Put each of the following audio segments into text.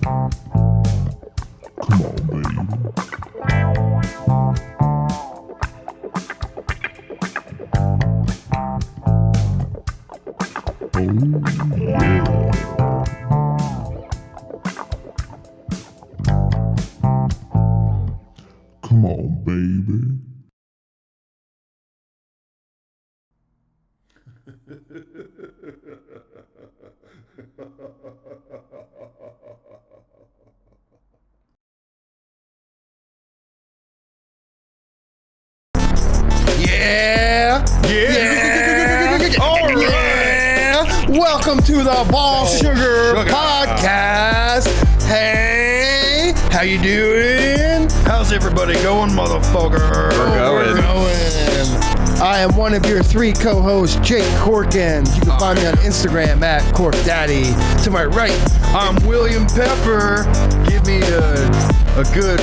Come on, baby. Oh, yeah. Come on, baby. Yeah. All right. Welcome to the Ball Sugar Podcast. Hey, how you doing? How's everybody going, motherfucker? We're going. I am one of your three co-hosts, Jake Corkins. You can find me on Instagram at CorkDaddy. To my right, I'm William Pepper. Give me a good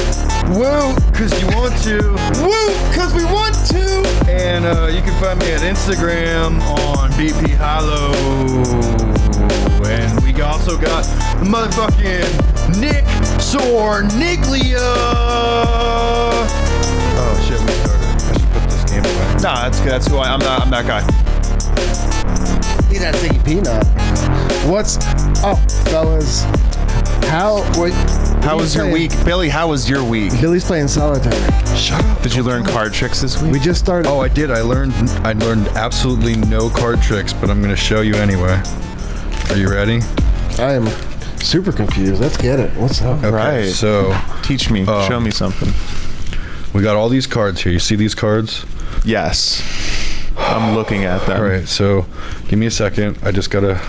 woo, cause you want to. woo, cause we want to. And you can find me at Instagram on BP Hollow. And we also got the motherfucking Nick Sorniglia. Oh shit, we started. I should put this game away. Nah, that's who I'm that guy. Be that Ziggy Peanut. What's up, fellas? How was your week? Billy, how was your week? Billy's playing solitaire. Shut up. Did you learn card tricks this week? We just started. Oh, I did. I learned absolutely no card tricks, but I'm going to show you anyway. Are you ready? I am super confused. Let's get it. What's up? Okay, Right. so Teach me. Show me something. we got all these cards here. You see these cards? Yes. I'm looking at them. All right, so give me a second. I just got to...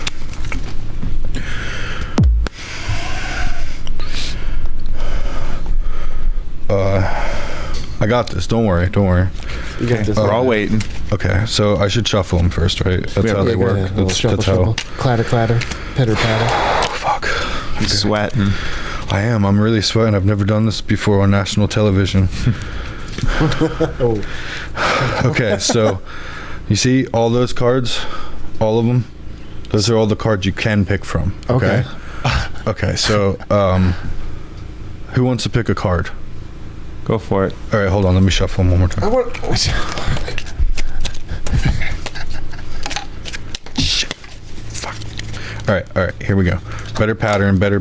I got this. Don't worry. You got this. We're all waiting. Okay, so I should shuffle them first, right? That's how they work. That's how... Clatter, clatter. Pitter, patter. Oh, fuck. He's sweating. I am. I'm really sweating. I've never done this before on national television. Oh. Okay, so you see all those cards? All of them? Those are all the cards you can pick from. Okay. Okay, so who wants to pick a card? Go for it. All right, hold on. Let me shuffle them one more time. Shit. Fuck. All right. Here we go. Better pattern, better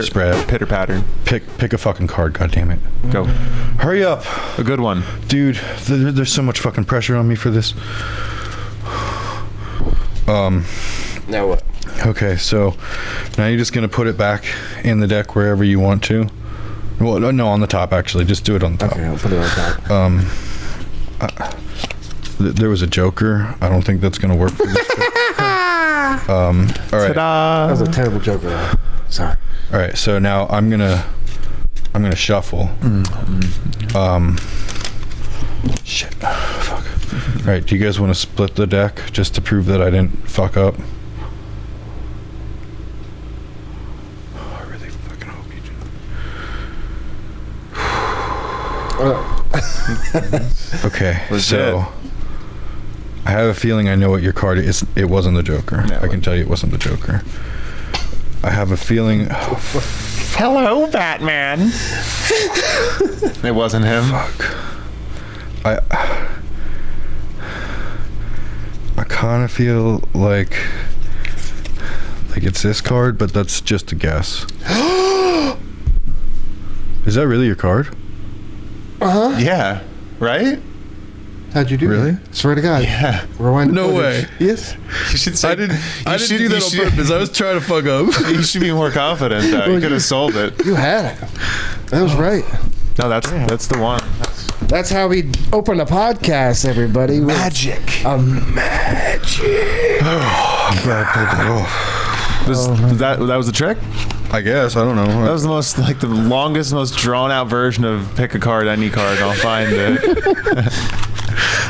spread. Pitter pattern. Pick a fucking card. God damn it. Go. Hurry up, A good one. dude. There's so much fucking pressure on me for this. Now what? Okay, so now you're just gonna put it back in the deck wherever you want to. Well, no, on the top actually. Just do it on the top. Okay, I'll put it on top. There was a joker. I don't think that's gonna work for this. All right. Ta-da. That was a terrible joke. Sorry. All right. So now I'm gonna shuffle. Shit. Fuck. All right. Do you guys want to split the deck just to prove that I didn't fuck up? Oh, I really fucking hope you do. Okay. So I have a feeling I know what your card is. It wasn't the Joker. No, I can tell you it wasn't the Joker. I have a feeling. Hello, Batman. It wasn't him. Fuck. I kind of feel like it's this card, but that's just a guess. Is that really your card? Yeah. Right? How'd you do? Really? That? Swear to God. Yeah. Rewind. No footage. way. Yes. You should say. I didn't do that on purpose. I was trying to fuck up. You should be more confident, though. You could have sold it. You had it. That was right. No, that's the one. That's how we open a podcast, everybody. Magic. Magic. I'm glad I pulled that off. That was the trick? I guess. I don't know. That was the longest, most drawn out version of pick a card, any card, I'll find it.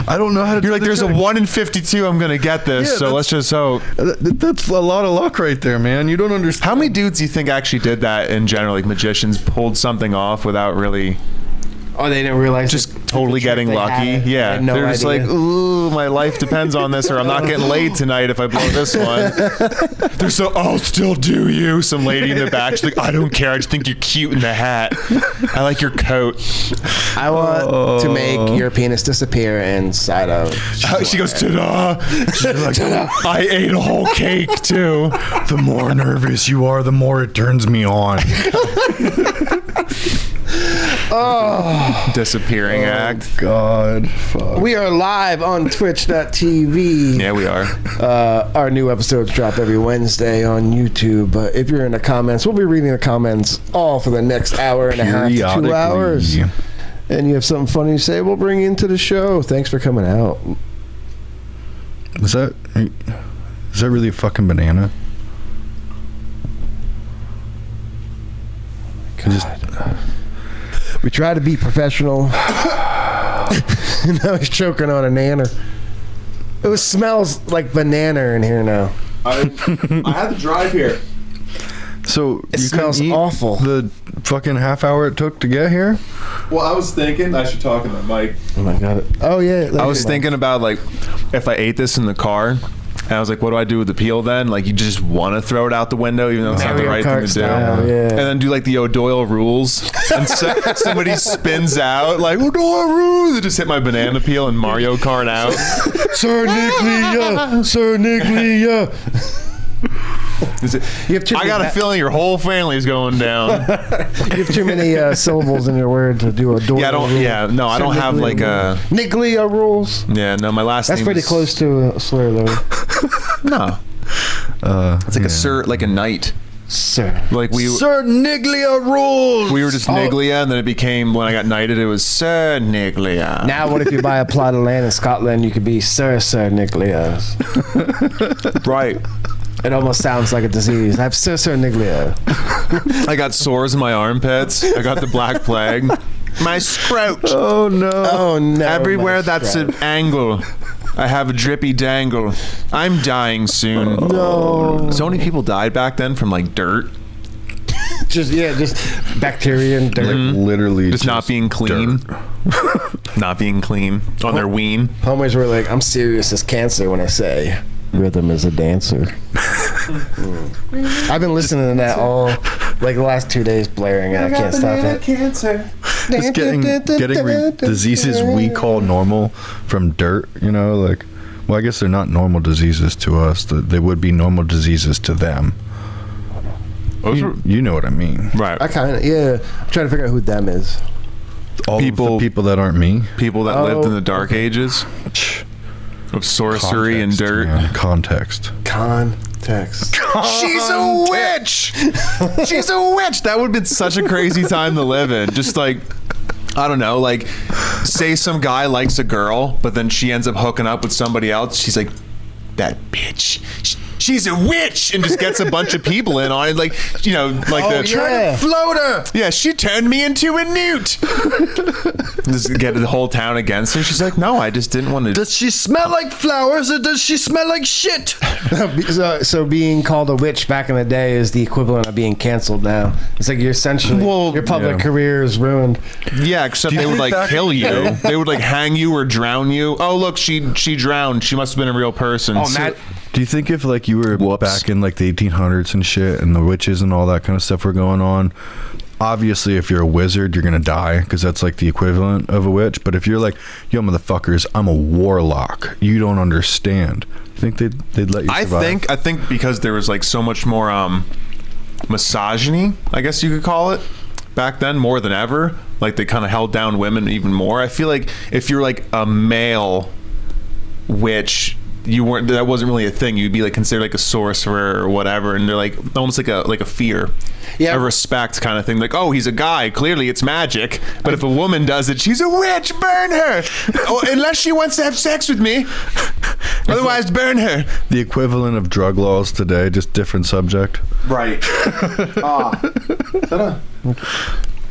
I don't know how to do You're like, the there's trick. a 1 in 52, I'm going to get this, Yeah, so let's just hope. That's a lot of luck right there, man. You don't understand. How many dudes do you think actually did that in general? Like magicians pulled something off without really... Oh, they didn't realize. Just totally getting they lucky. had it. They Yeah, had no they're just idea. like, ooh, my life depends on this, or I'm not getting laid tonight if I blow this one. They're so, I'll still do you. Some lady in the back, she's like, I don't care. I just think you're cute in the hat. I like your coat. I want to make your penis disappear inside of. She goes, ta-da. She's like, I ate a whole cake too. The more nervous you are, the more it turns me on. Disappearing act. God, fuck. We are live on Twitch.tv. Yeah, we are. Our new episodes drop every Wednesday on YouTube. But if you're in the comments, we'll be reading the comments all for the next hour and a half to 2 hours. And you have something funny to say, we'll bring you into the show. Thanks for coming out. Is that really a fucking banana? God. We try to be professional. Now he's choking on a nanner. It smells like banana in here now. I had to drive here. So It you smells couldn't eat awful. The fucking half hour it took to get here. Well, I was thinking I should talk in the mic. Oh my god. Oh yeah. I was thinking about, like, if I ate this in the car, and I was like, what do I do with the peel then? Like, you just want to throw it out the window, even though it's not the Mario right Kart thing to do. style, yeah. And then do, like, the O'Doyle rules. And somebody spins out, like, O'Doyle rules. And just hit my banana peel and Mario Kart out. Sir Nicklia, Sir Nicklia. You have too I many got a feeling your whole family's going down. You have too many syllables in your word to do a door. Yeah, I don't have, like, a... Nicklia rules. Yeah, no, my last That's name pretty is- close to a slur though. No. It's like a sir, like a knight. Sir. Like Sir Niglia rules. we were just Niglia, and then it became, when I got knighted, it was Sir Niglia. Now what if you buy a plot of land in Scotland, you could be Sir Nicklia. Right. It almost sounds like a disease. I have Sir Nicklia. I got sores in my armpits. I got the Black Plague. My scrout. Oh no. Oh no. Everywhere my that's strap. an angle. I have a drippy dangle. I'm dying soon. No. So many people died back then from, like, dirt. just bacteria and dirt. Literally Just not being clean. dirt. Not being clean on their ween. Homies were like, I'm serious as cancer when I say rhythm is a dancer. I've been listening to that all, like, the last 2 days blaring and I can't stop it. Cancer. Just getting diseases we call normal from dirt, you know, like, well, I guess they're not normal diseases to us. They would be normal diseases to them. You know what I mean. Right. I kind of, yeah. I'm trying to figure out who them is. All People- of the people that aren't me. People that lived in the Dark Ages of sorcery and dirt. Man, context. Context. She's a witch. She's a witch. That would have been such a crazy time to live in. Just like, I don't know, like, say some guy likes a girl, but then she ends up hooking up with somebody else. She's like, that bitch. She's a witch, and just gets a bunch of people in on it, like, you know, like yeah. Floater. yeah, she turned me into a newt. Just get the whole town against her. She's like, no, I just didn't want to. Does she smell like flowers or does she smell like shit? So being called a witch back in the day is the equivalent of being canceled now. It's like you're essentially, Well, your public yeah. career is ruined. Yeah, except you they would, think like, back kill in the you. day- They would, like, hang you or drown you. Oh, look, she drowned. She must have been a real person. Oh, So- Matt. Do you think if, like, you were Whoops. back in, like, the 1800s and shit and the witches and all that kind of stuff were going on, obviously if you're a wizard you're gonna die because that's like the equivalent of a witch, but if you're like, yo motherfuckers, I'm a warlock, you don't understand, you think they'd let you survive? I think because there was, like, so much more misogyny, I guess you could call it, back then, more than ever. Like, they kind of held down women even more. I feel like if you're, like, a male witch, that wasn't really a thing. You'd be, like, considered, like, a sorcerer or whatever, and they're, like, almost like a fear. Yeah. A respect kind of thing. Like, oh, he's a guy, clearly it's magic. But if a woman does it, she's a witch, burn her. Oh, unless she wants to have sex with me. Otherwise, burn her. The equivalent of drug laws today, just different subject. Right.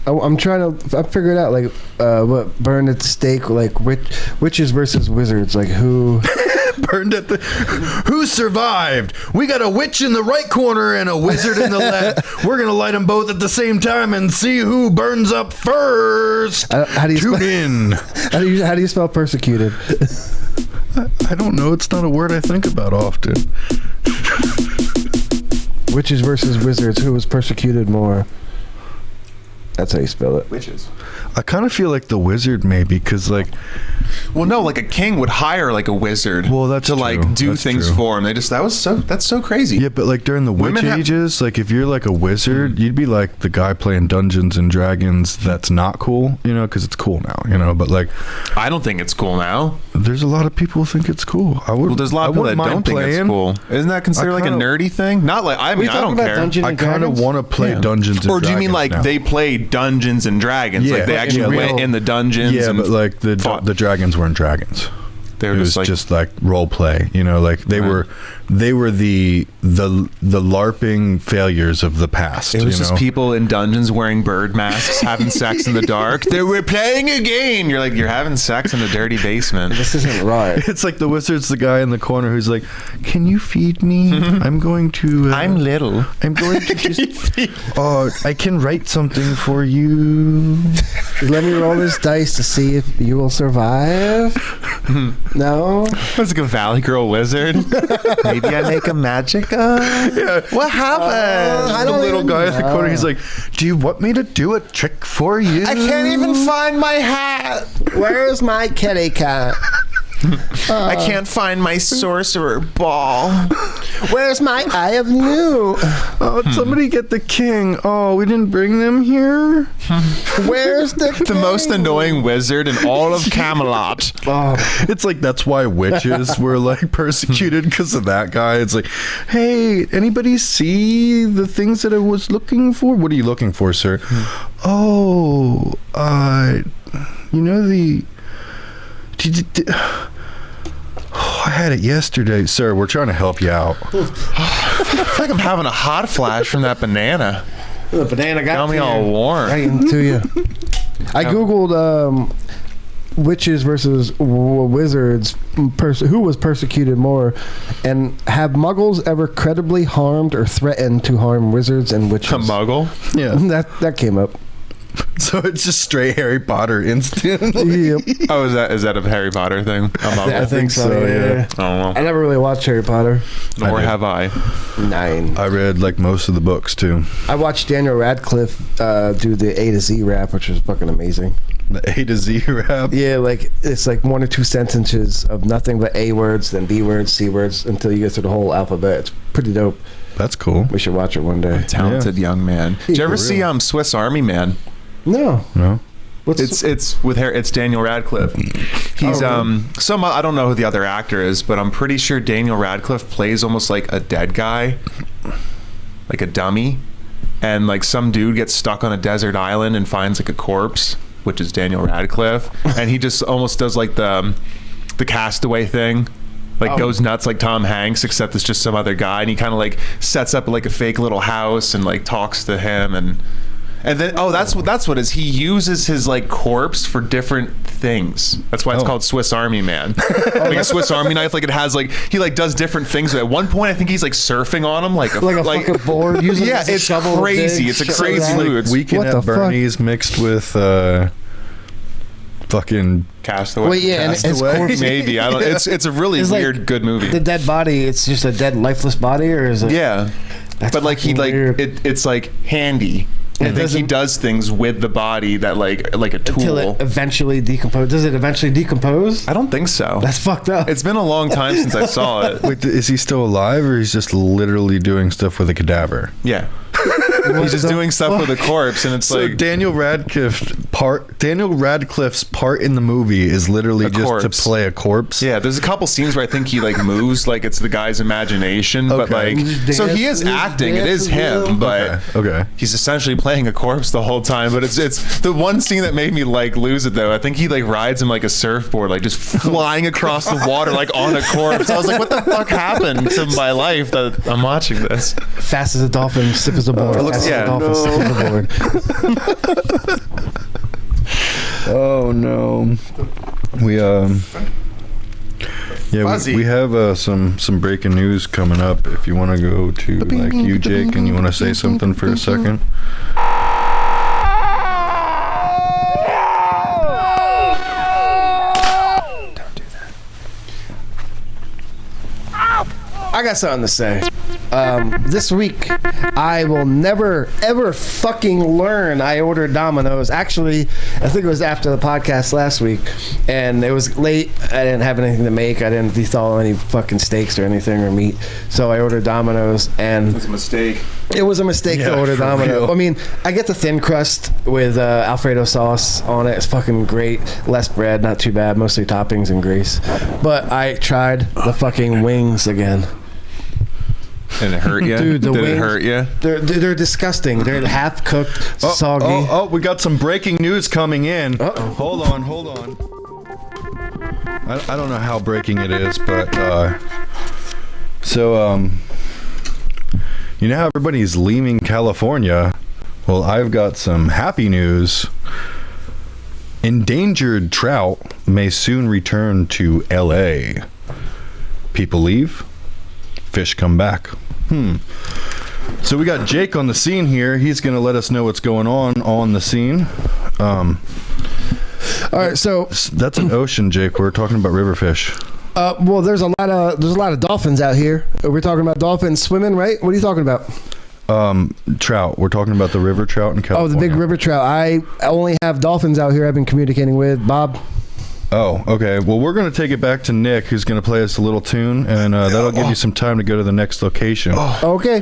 I'm trying to. I figured out, like, what burned at the stake, like witches versus wizards, like who. burned at the. Who survived? We got a witch in the right corner and a wizard in the left. We're gonna light them both at the same time and see who burns up first. How do you Tune in. How do you spell persecuted? I don't know. It's not a word I think about often. Witches versus wizards. Who was persecuted more? That's how you spell it. Witches. I kind of feel like the wizard maybe because like. Well, no, like a king would hire like a wizard. Well, that's to true. like do That's things true. for him. That's so crazy. Yeah, but like during the Women witch have- ages, like if you're like a wizard, you'd be like the guy playing Dungeons and Dragons. That's not cool, you know, because it's cool now, you know. But like, I don't think it's cool now. there's a lot of people who think it's cool. I would. Well, there's a lot of people that don't think it's cool. Isn't that considered like a kinda- nerdy thing? Not like I mean I don't care. I kind of want to play Dungeons and Dragons. Or do you mean like now. they play Dungeons and Dragons? Yeah. Like they But actually in went real- in the dungeons Yeah, and but like the fought. dragons weren't dragons. They were It was just like role play, you know, like they were the LARPing failures of the past. It was you just know? people in dungeons wearing bird masks having sex in the dark. They were playing a game. You're like, you're having sex in a dirty basement. This isn't right. It's like the wizard's the guy in the corner who's like, "Can you feed me? I'm going to. little. I'm going to just. Oh, I can write something for you." Let me roll this dice to see if you will survive. No. That's like a Valley Girl wizard. Maybe I make a magic. Yeah. What happened? I The don't little even guy in the know. corner, he's like, "Do you want me to do a trick for you?" I can't even find my hat. Where's my kitty cat? I can't find my sorcerer ball. Where's my eye of new? Oh, somebody get the king. Oh, we didn't bring them here. Where's the Most annoying wizard in all of Camelot. Oh, It's like that's why witches were like persecuted because of that guy. It's like, hey, anybody see the things that I was looking for? What are you looking for, sir? Oh, you know the. I had it yesterday, sir. We're trying to help you out. I feel like I'm having a hot flash from that banana. the banana Got me all warm. right into you. I googled witches versus wizards. Who was persecuted more, and have Muggles ever credibly harmed or threatened to harm wizards and witches? A muggle? Yeah. That came up. So it's just straight Harry Potter instantly. Yep. Oh, is that a Harry Potter thing? A muggle? I think so. Yeah. I don't know. I never really watched Harry Potter. Nor I did. have I. 9. I read like most of the books too. I watched Daniel Radcliffe do the A to Z rap, which was fucking amazing. The A to Z rap. Yeah, like it's like 1 or 2 sentences of nothing but A words, then B words, C words, until you get to the whole alphabet. It's pretty dope. That's cool. We should watch it one day. Talented young man. Did you ever For see Swiss Army Man? No. No. What's It's with Harry. It's Daniel Radcliffe. He's some I don't know who the other actor is, but I'm pretty sure Daniel Radcliffe plays almost like a dead guy, like a dummy, and like some dude gets stuck on a desert island and finds like a corpse, which is Daniel Radcliffe, and he just almost does like the Castaway thing. Like goes nuts like Tom Hanks, except it's just some other guy, and he kind of like sets up like a fake little house and like talks to him, and then that's what it is. He uses his like corpse for different things. That's why it's called Swiss Army Man. Like a Swiss Army knife, like it has like he like does different things. At one point, I think he's like surfing on him, like a fucking board. Using yeah, it as a it's shovel to crazy. dig, It's a shit crazy like that. move. It's Weekend What at the fuck? Bernie's mixed with fucking Castaway. Wait, yeah, and his Castaway. corpse. Maybe I don't. It's a really It's like weird, good movie. The dead body. It's just a dead, lifeless body, or is it? Yeah, That's but like he fucking like weird. it's like handy. I think he doesn't- does things with the body that like a tool. Until it eventually decomposes. Does it eventually decompose? I don't think so. That's fucked up. It's been a long time since I saw it. Wait, is he still alive or he's just literally doing stuff with a cadaver? Yeah. He's just doing stuff with a corpse, and it's So like Daniel Radcliffe's part in the movie is literally A just corpse. to play a corpse. yeah. There's a couple scenes where I think he like moves like it's the guy's imagination, but Okay. like so he is acting. It is him, but Okay. he's essentially playing a corpse the whole time. But it's the one scene that made me like lose it though. I think he like rides him like a surfboard, like just flying across the water like on a corpse. I was like, what the fuck happened to my life that I'm watching this? Fast as a dolphin, stiff as a board. looks- Fast as yeah. a dolphin, stiff as a board. Oh no. We yeah, Yeah, fuzzy. we have some breaking news coming up. If you want to go to like you, Jake, and you want to say something for a second. I got something to say. This week, I will never, ever fucking learn. I ordered Domino's. Actually, I think it was after the podcast last week, and it was late. I didn't have anything to make. I didn't thaw any fucking steaks or anything or meat. So I ordered Domino's, and It's a mistake. it was a mistake to order for Domino's. real. I mean, I get the thin crust with Alfredo sauce on it. It's fucking great. Less bread, not too bad. Mostly toppings and grease. But I tried the fucking wings again. And it hurt you? Dude, the Did it wings- hurt you? They're disgusting. They're half cooked, soggy. Oh, we got some breaking news coming in. Uh-oh. Hold on. I don't know how breaking it is, but you know how everybody's leaving California? Well, I've got some happy news. Endangered trout may soon return to LA. People leave, fish come back. So we got Jake on the scene here. He's going to let us know what's going on the scene. All right, so That's an ocean, Jake. We're talking about river fish. well, there's a lot of dolphins out here. We're talking about dolphins swimming, right? What are you talking about? Trout. We're talking about the river trout in Oh, California. the big river trout. I only have dolphins out here. I've been communicating with Bob. Oh, okay. Well, we're going to take it back to Nick, who's going to play us a little tune, and that'll give you some time to go to the next location. Okay.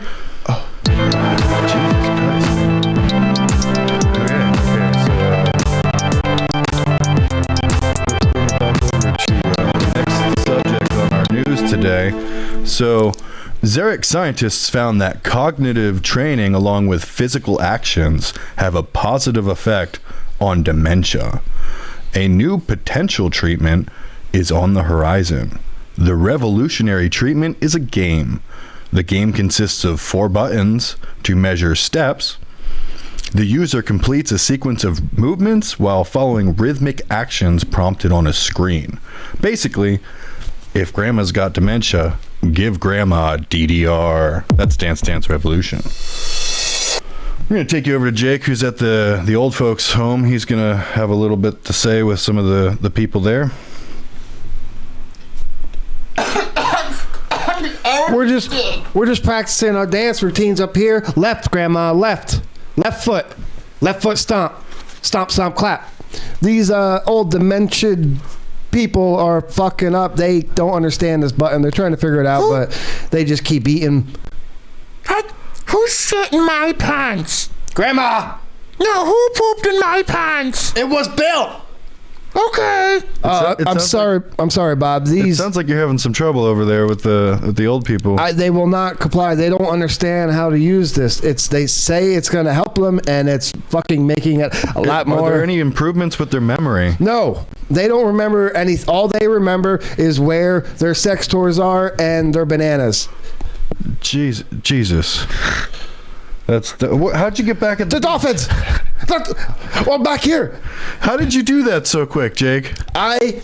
Today. So, Zurich scientists found that cognitive training along with physical actions have a positive effect on dementia. A new potential treatment is on the horizon. The revolutionary treatment is a game. The game consists of 4 buttons to measure steps. The user completes a sequence of movements while following rhythmic actions prompted on a screen. Basically, if grandma's got dementia, give grandma DDR. That's Dance Dance Revolution. We're going to take you over to Jake, who's at the old folks' home. He's going to have a little bit to say with some of the people there. We're just practicing our dance routines up here. Left, grandma, left. Left foot stomp. Stomp, stomp, clap. These old dementia people are fucking up. They don't understand this button. They're trying to figure it out, but they just keep eating. Who shit in my pants? Grandma! No, who pooped in my pants? It was Bill! Okay. It I'm sounds sorry. I'm sorry, Bob. It These sounds like you're having some trouble over there with the old people. they will not comply. They don't understand how to use this. They say it's going to help them, and it's fucking making it a lot more. Are there any improvements with their memory? No, they don't remember any. All they remember is where their sex toys are and their bananas. Jesus. How'd you get back at The dolphins. Well, back here. How did you do that so quick, Jake? I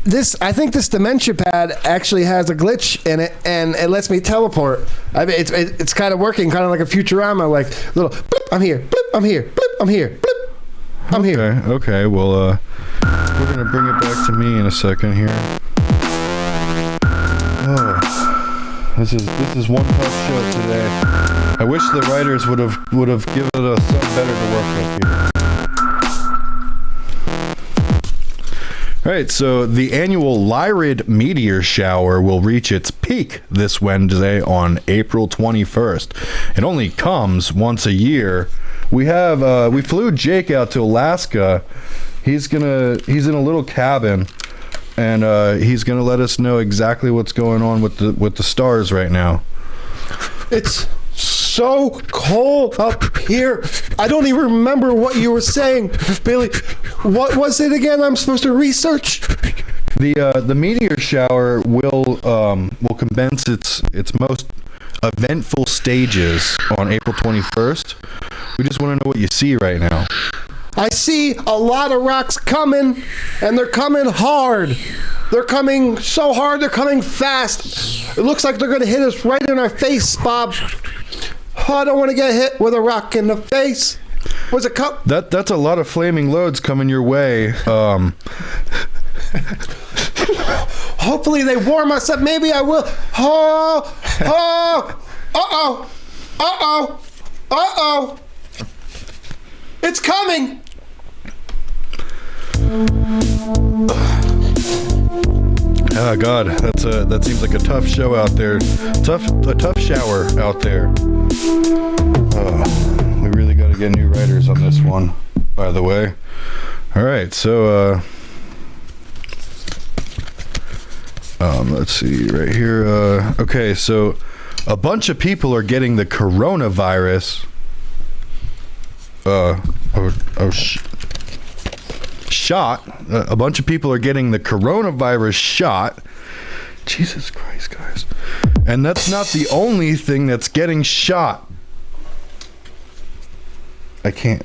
think this dementia pad actually has a glitch in it, and it lets me teleport. I mean, it's kind of working, kind of like a Futurama, like little. Bloop, I'm here. Bloop, I'm here. Bloop, I'm here. Bloop, I'm here. Okay. Well, we're gonna bring it back to me in a second here. Oh, this is one tough show today. I wish the writers would have given us something better to work with here. All right, so the annual Lyrid meteor shower will reach its peak this Wednesday on April 21st. It only comes once a year. We flew Jake out to Alaska. He's in a little cabin, and he's gonna let us know exactly what's going on with the stars right now. It's so cold up here. I don't even remember what you were saying, Billy. What was it again? I'm supposed to research. The meteor shower will commence its most eventful stages on April 21st. We just want to know what you see right now. I see a lot of rocks coming, and they're coming hard. They're coming so hard. They're coming fast. It looks like they're going to hit us right in our face, Bob. Oh, I don't want to get hit with a rock in the face. Was it cup? That's a lot of flaming loads coming your way. Hopefully they warm us up. Maybe I will. Oh, uh-oh. It's coming. Oh God, that seems like a tough show out there. A tough shower out there. We really got to get new writers on this one, by the way. All right, so let's see right here. Okay, so a bunch of people are getting the coronavirus. Shot. A bunch of people are getting the coronavirus shot. Jesus Christ, guys. And that's not the only thing that's getting shot. I can't.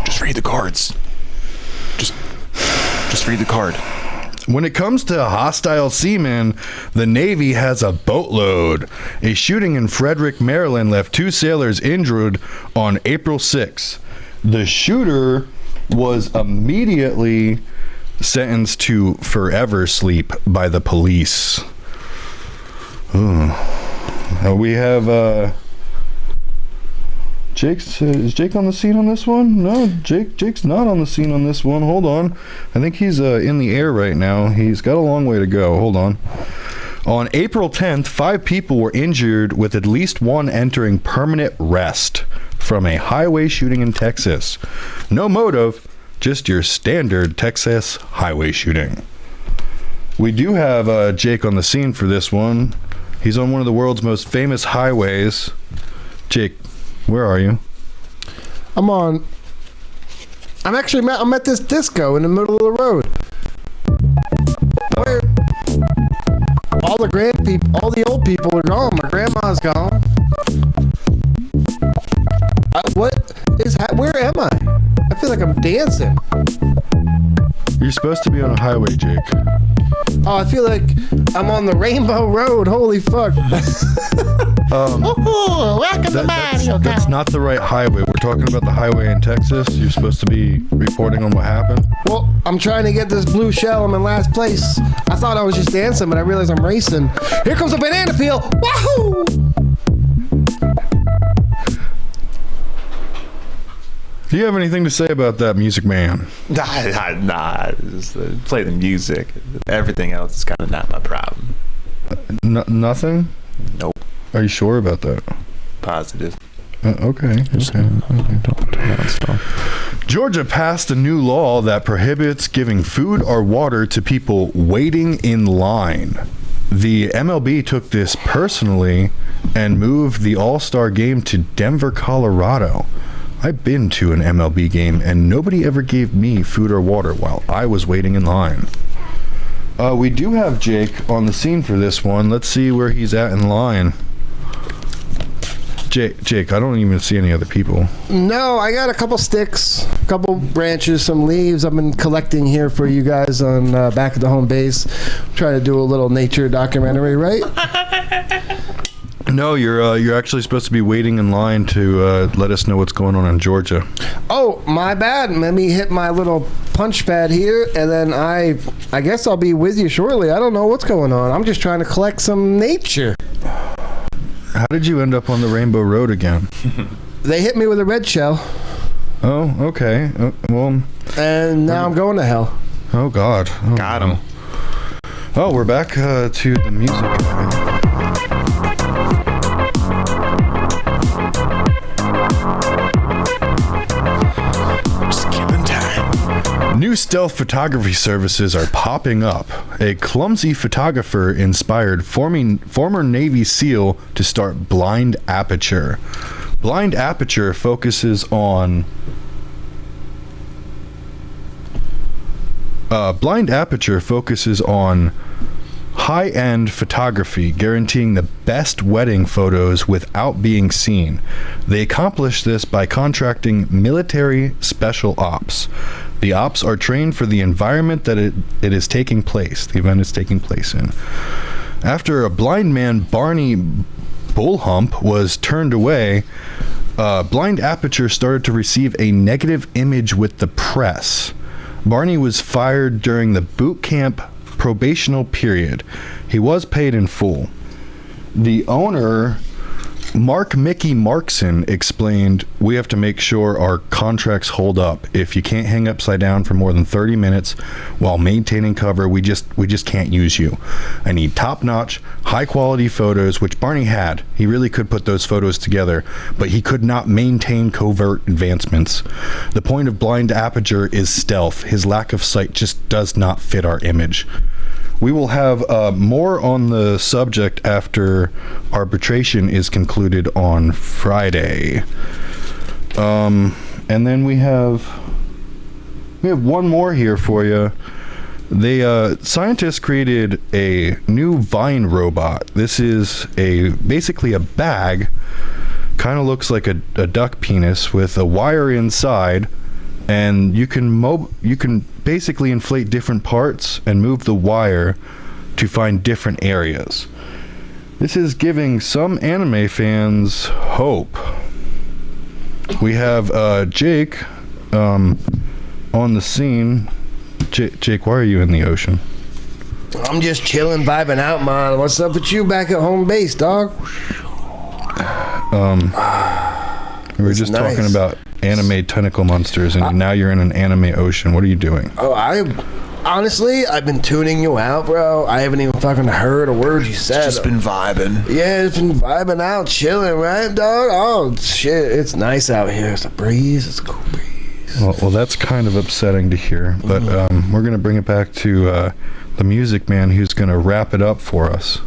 Just read the cards. Just read the card. When it comes to hostile seamen, the Navy has a boatload. A shooting in Frederick, Maryland left 2 sailors injured on April 6th. The shooter was immediately sentenced to forever sleep by the police. We have is Jake on the scene on this one? No, Jake's not on the scene on this one. Hold on. I think he's in the air right now. He's got a long way to go. Hold on. On April 10th, 5 people were injured, with at least 1 entering permanent rest from a highway shooting in Texas. No motive, just your standard Texas highway shooting. We do have Jake on the scene for this one. He's on one of the world's most famous highways. Jake, where are you? I'm at this disco in the middle of the road. Where all the old people are gone. My grandma's gone. Where am I? I feel like I'm dancing. You're supposed to be on a highway, Jake. Oh, I feel like I'm on the Rainbow Road. Holy fuck. Welcome to Mario That's Kart. not the right highway. We're talking about the highway in Texas. You're supposed to be reporting on what happened. Well, I'm trying to get this blue shell. I'm in last place. I thought I was just dancing, but I realized I'm racing. Here comes a banana peel. Wahoo! Do you have anything to say about that, Music Man? Nah. Just play the music. Everything else is kind of not my problem. Nothing? Nope. Are you sure about that? Positive. Okay. Georgia passed a new law that prohibits giving food or water to people waiting in line. The MLB took this personally and moved the All-Star game to Denver, Colorado. I've been to an MLB game and nobody ever gave me food or water while I was waiting in line. We do have Jake on the scene for this one. Let's see where he's at in line. Jake, I don't even see any other people. No, I got a couple sticks, a couple branches, some leaves I've been collecting here for you guys on back at the home base. Try to do a little nature documentary, right? No, you're actually supposed to be waiting in line to let us know what's going on in Georgia. Oh, my bad. Let me hit my little punch pad here, and then I guess I'll be with you shortly. I don't know what's going on. I'm just trying to collect some nature. How did you end up on the Rainbow Road again? They hit me with a red shell. Oh, okay. Well. And now I'm going to hell. Oh, God. Oh, Got him. Oh, we're back to the music. New stealth photography services are popping up. A clumsy photographer inspired former Navy SEAL to start Blind Aperture. Blind Aperture focuses on high-end photography, guaranteeing the best wedding photos without being seen. They accomplish this by contracting military special ops. The ops are trained for the environment that the event is taking place in. After a blind man, Barney Bullhump, was turned away, Blind Aperture started to receive a negative image with the press. Barney was fired during the boot camp probational period. He was paid in full. The owner, Mark Mickey Markson, explained, "We have to make sure our contracts hold up. If you can't hang upside down for more than 30 minutes while maintaining cover, we just can't use you. I need top-notch, high-quality photos," which Barney had. He really could put those photos together, but he could not maintain covert advancements. The point of Blind Aperture is stealth. His lack of sight just does not fit our image. We will have more on the subject after arbitration is concluded on Friday. And then we have one more here for you. Scientists created a new vine robot. This is basically a bag, kind of looks like a duck penis with a wire inside, and you can basically inflate different parts and move the wire to find different areas. This is giving some anime fans hope. We have Jake on the scene. Jake, why are you in the ocean? I'm just chilling, vibing out, man. What's up with you back at home base, dog? We were just talking about anime tentacle monsters, and now you're in an anime ocean. What are you doing? Oh, I've been tuning you out, bro. I haven't even fucking heard a word you said. Just been vibing. Yeah, it's been vibing out, chilling, right, dog? Oh, shit, it's nice out here. It's a breeze. It's a cool breeze. Well, that's kind of upsetting to hear, but we're going to bring it back to the music man who's going to wrap it up for us.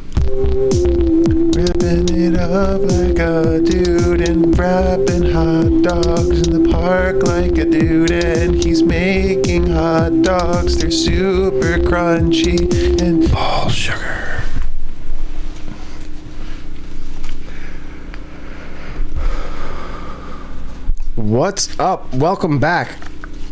Ripping it up like a dude and wrapping hot dogs in the park like a dude, and he's making hot dogs. They're super crunchy and all sugar. What's up? Welcome back.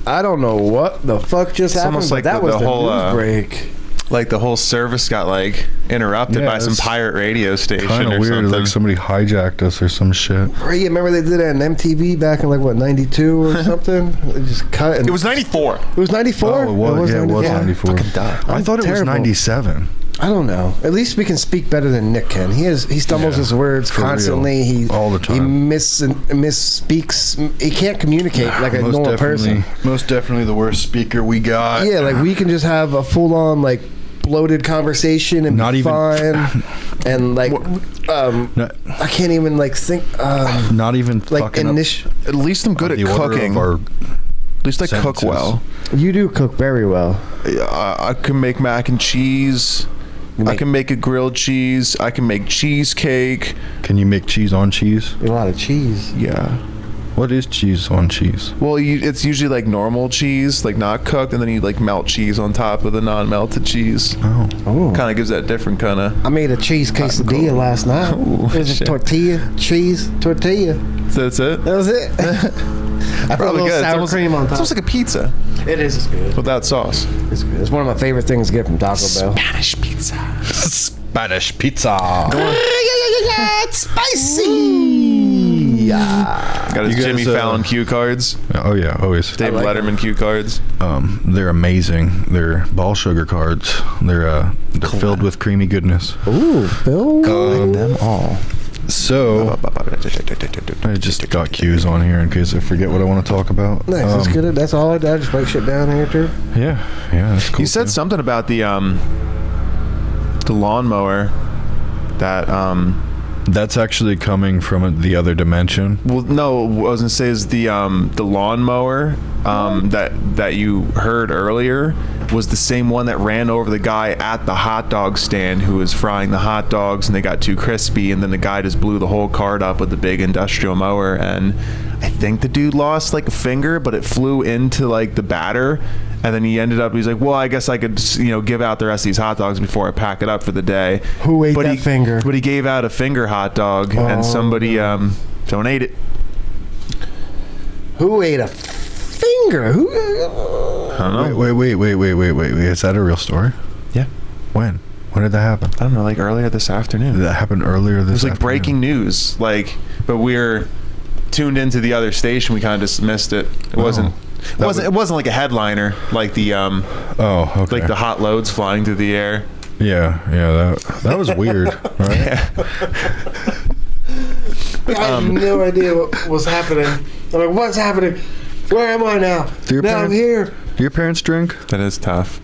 I don't know what the fuck just happened, almost but like that the was the whole, news break. Like the whole service got like interrupted by some pirate radio station Kind or of weird, something. like somebody hijacked us or some shit. Right, you remember they did that on MTV back in like what, 92 or something? They just cut. And It was 94. It was 94. Oh, it was 94. Fucking dumb. I thought it was Terrible. 97. I don't know. At least we can speak better than Nick can. He stumbles his words for constantly. real. All the time. He misspeaks. He can't communicate like a normal person. Most definitely the worst speaker we got. Yeah, like we can just have a full on like bloated conversation and Not be even- fine. And like, I can't even like think. Not even Like fucking up At least I'm good at the order cooking. of our At least I cook sentences. well. You do cook very well. I can make mac and cheese. I can make a grilled cheese. I can make cheesecake. Can you make cheese on cheese? A lot of cheese. Yeah. What is cheese on cheese? Well, it's usually like normal cheese, like not cooked, and then you like melt cheese on top of the non-melted cheese. Oh. Kind of gives that different kind of. I made a cheese quesadilla last night. It was a shit. tortilla. That's it. That was it. I put a little sour cream on It's top. almost like a pizza It is. It's good. without sauce. It's good. It's one of my favorite things to get from Taco Bell. Spanish pizza. Spanish pizza. It's spicy. Got his You guys, Jimmy Fallon cue cards. Oh yeah, always. David Letterman cue cards. They're amazing. They're ball sugar cards. They're filled with creamy goodness. Ooh, Phil. Them all. So I just got cues on here in case I forget what I want to talk about. Nice. That's good. That's all I did. I just write shit down here too. Yeah, that's cool. You said too. something about the lawnmower that That's actually coming from the other dimension. well, no, I was gonna say is the lawnmower that you heard earlier was the same one that ran over the guy at the hot dog stand who was frying the hot dogs, and they got too crispy, and then the guy just blew the whole cart up with the big industrial mower, and I think the dude lost like a finger, but it flew into like the batter, and then he's like, well, I guess I could, give out the rest of these hot dogs before I pack it up for the day. Who ate that finger? But he gave out a finger hot dog, and somebody don't ate it. Who ate a finger? Who? I don't know. Wait. Is that a real story? Yeah. When did that happen? I don't know, like earlier this afternoon. Did that happen earlier this afternoon? It was like breaking news, but we're tuned into the other station. We kind of just missed it. It wasn't like a headliner, like the okay. like the hot loads flying through the air. Yeah, that was weird, right? Yeah. I had no idea what was happening. I'm like, what's happening? Where am I now? I'm here. Do your parents drink? That is tough.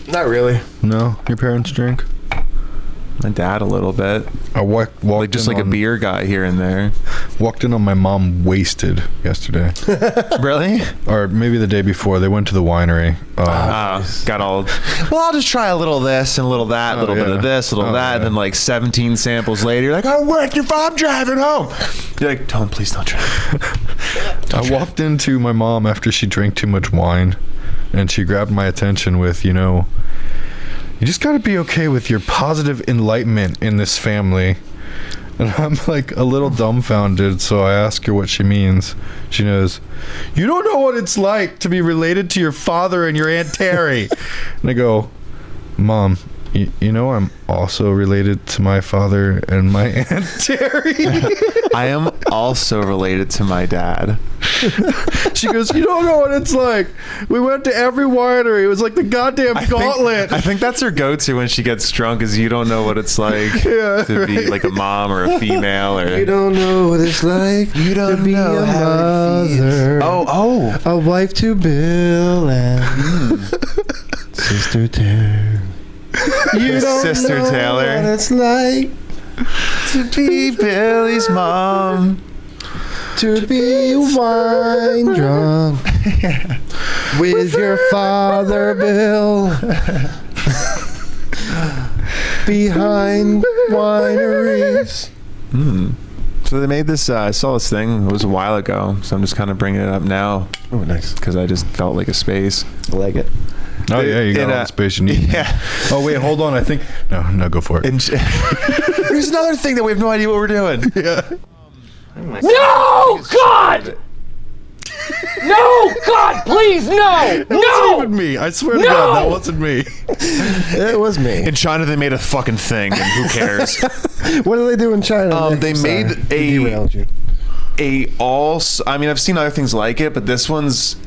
Not really. No, your parents drink? My dad a little bit. I walked like just like a beer guy here and there. Walked in on my mom wasted yesterday. Really? Or maybe the day before. They went to the winery. Got all. Well, I'll just try a little of this and a little of that, a little bit of this, a little of that, and then like 17 samples later, you're like, oh, what? I'm driving home. You're like, please don't drive. I walked into my mom after she drank too much wine, and she grabbed my attention with, you just got to be okay with your positive enlightenment in this family. And I'm like a little dumbfounded, so I ask her what she means. She knows, you don't know what it's like to be related to your father and your Aunt Terry. And I go, Mom, you know I'm also related to my father and my Aunt Terry. I am also related to my dad. She goes, you don't know what it's like. We went to every winery. It was like the goddamn gauntlet. I think that's her go-to when she gets drunk is you don't know what it's like to be like a mom or a female. Or You don't know what it's like you don't to be know a how it mother. Oh. A wife to Bill and Sister Terry. You don't Sister know Taylor. what it's like To be Billy's mom. to be wine drunk with your father, Bill, behind wineries. So they made this, I saw this thing, it was a while ago, so I'm just kind of bringing it up now. Oh, nice. Because I just felt like a space. I like it. Oh, yeah, you got all the space you need. Yeah. Oh, wait, hold on. I think... No, go for it. There's another thing that we have no idea what we're doing. Yeah. No, God! No, God, please, no! That wasn't No! even me. I swear to No! God, that wasn't me. It was me. In China, they made a fucking thing, and who cares? What do they do in China? Nick? They I'm made sorry. I derailed you. I've seen other things like it, but this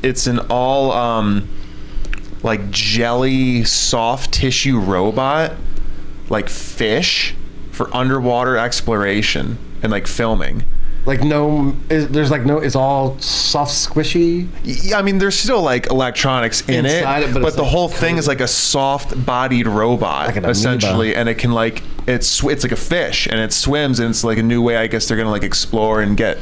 it's an all like jelly soft tissue robot, like fish for underwater exploration and like filming. It's all soft, squishy. Yeah, I mean, there's still like electronics in Inside it, but but it's the like whole thing is like a soft-bodied robot, Like an amoeba. essentially, and it can like it's like a fish, and it swims, and it's like a new way. I guess they're gonna like explore and get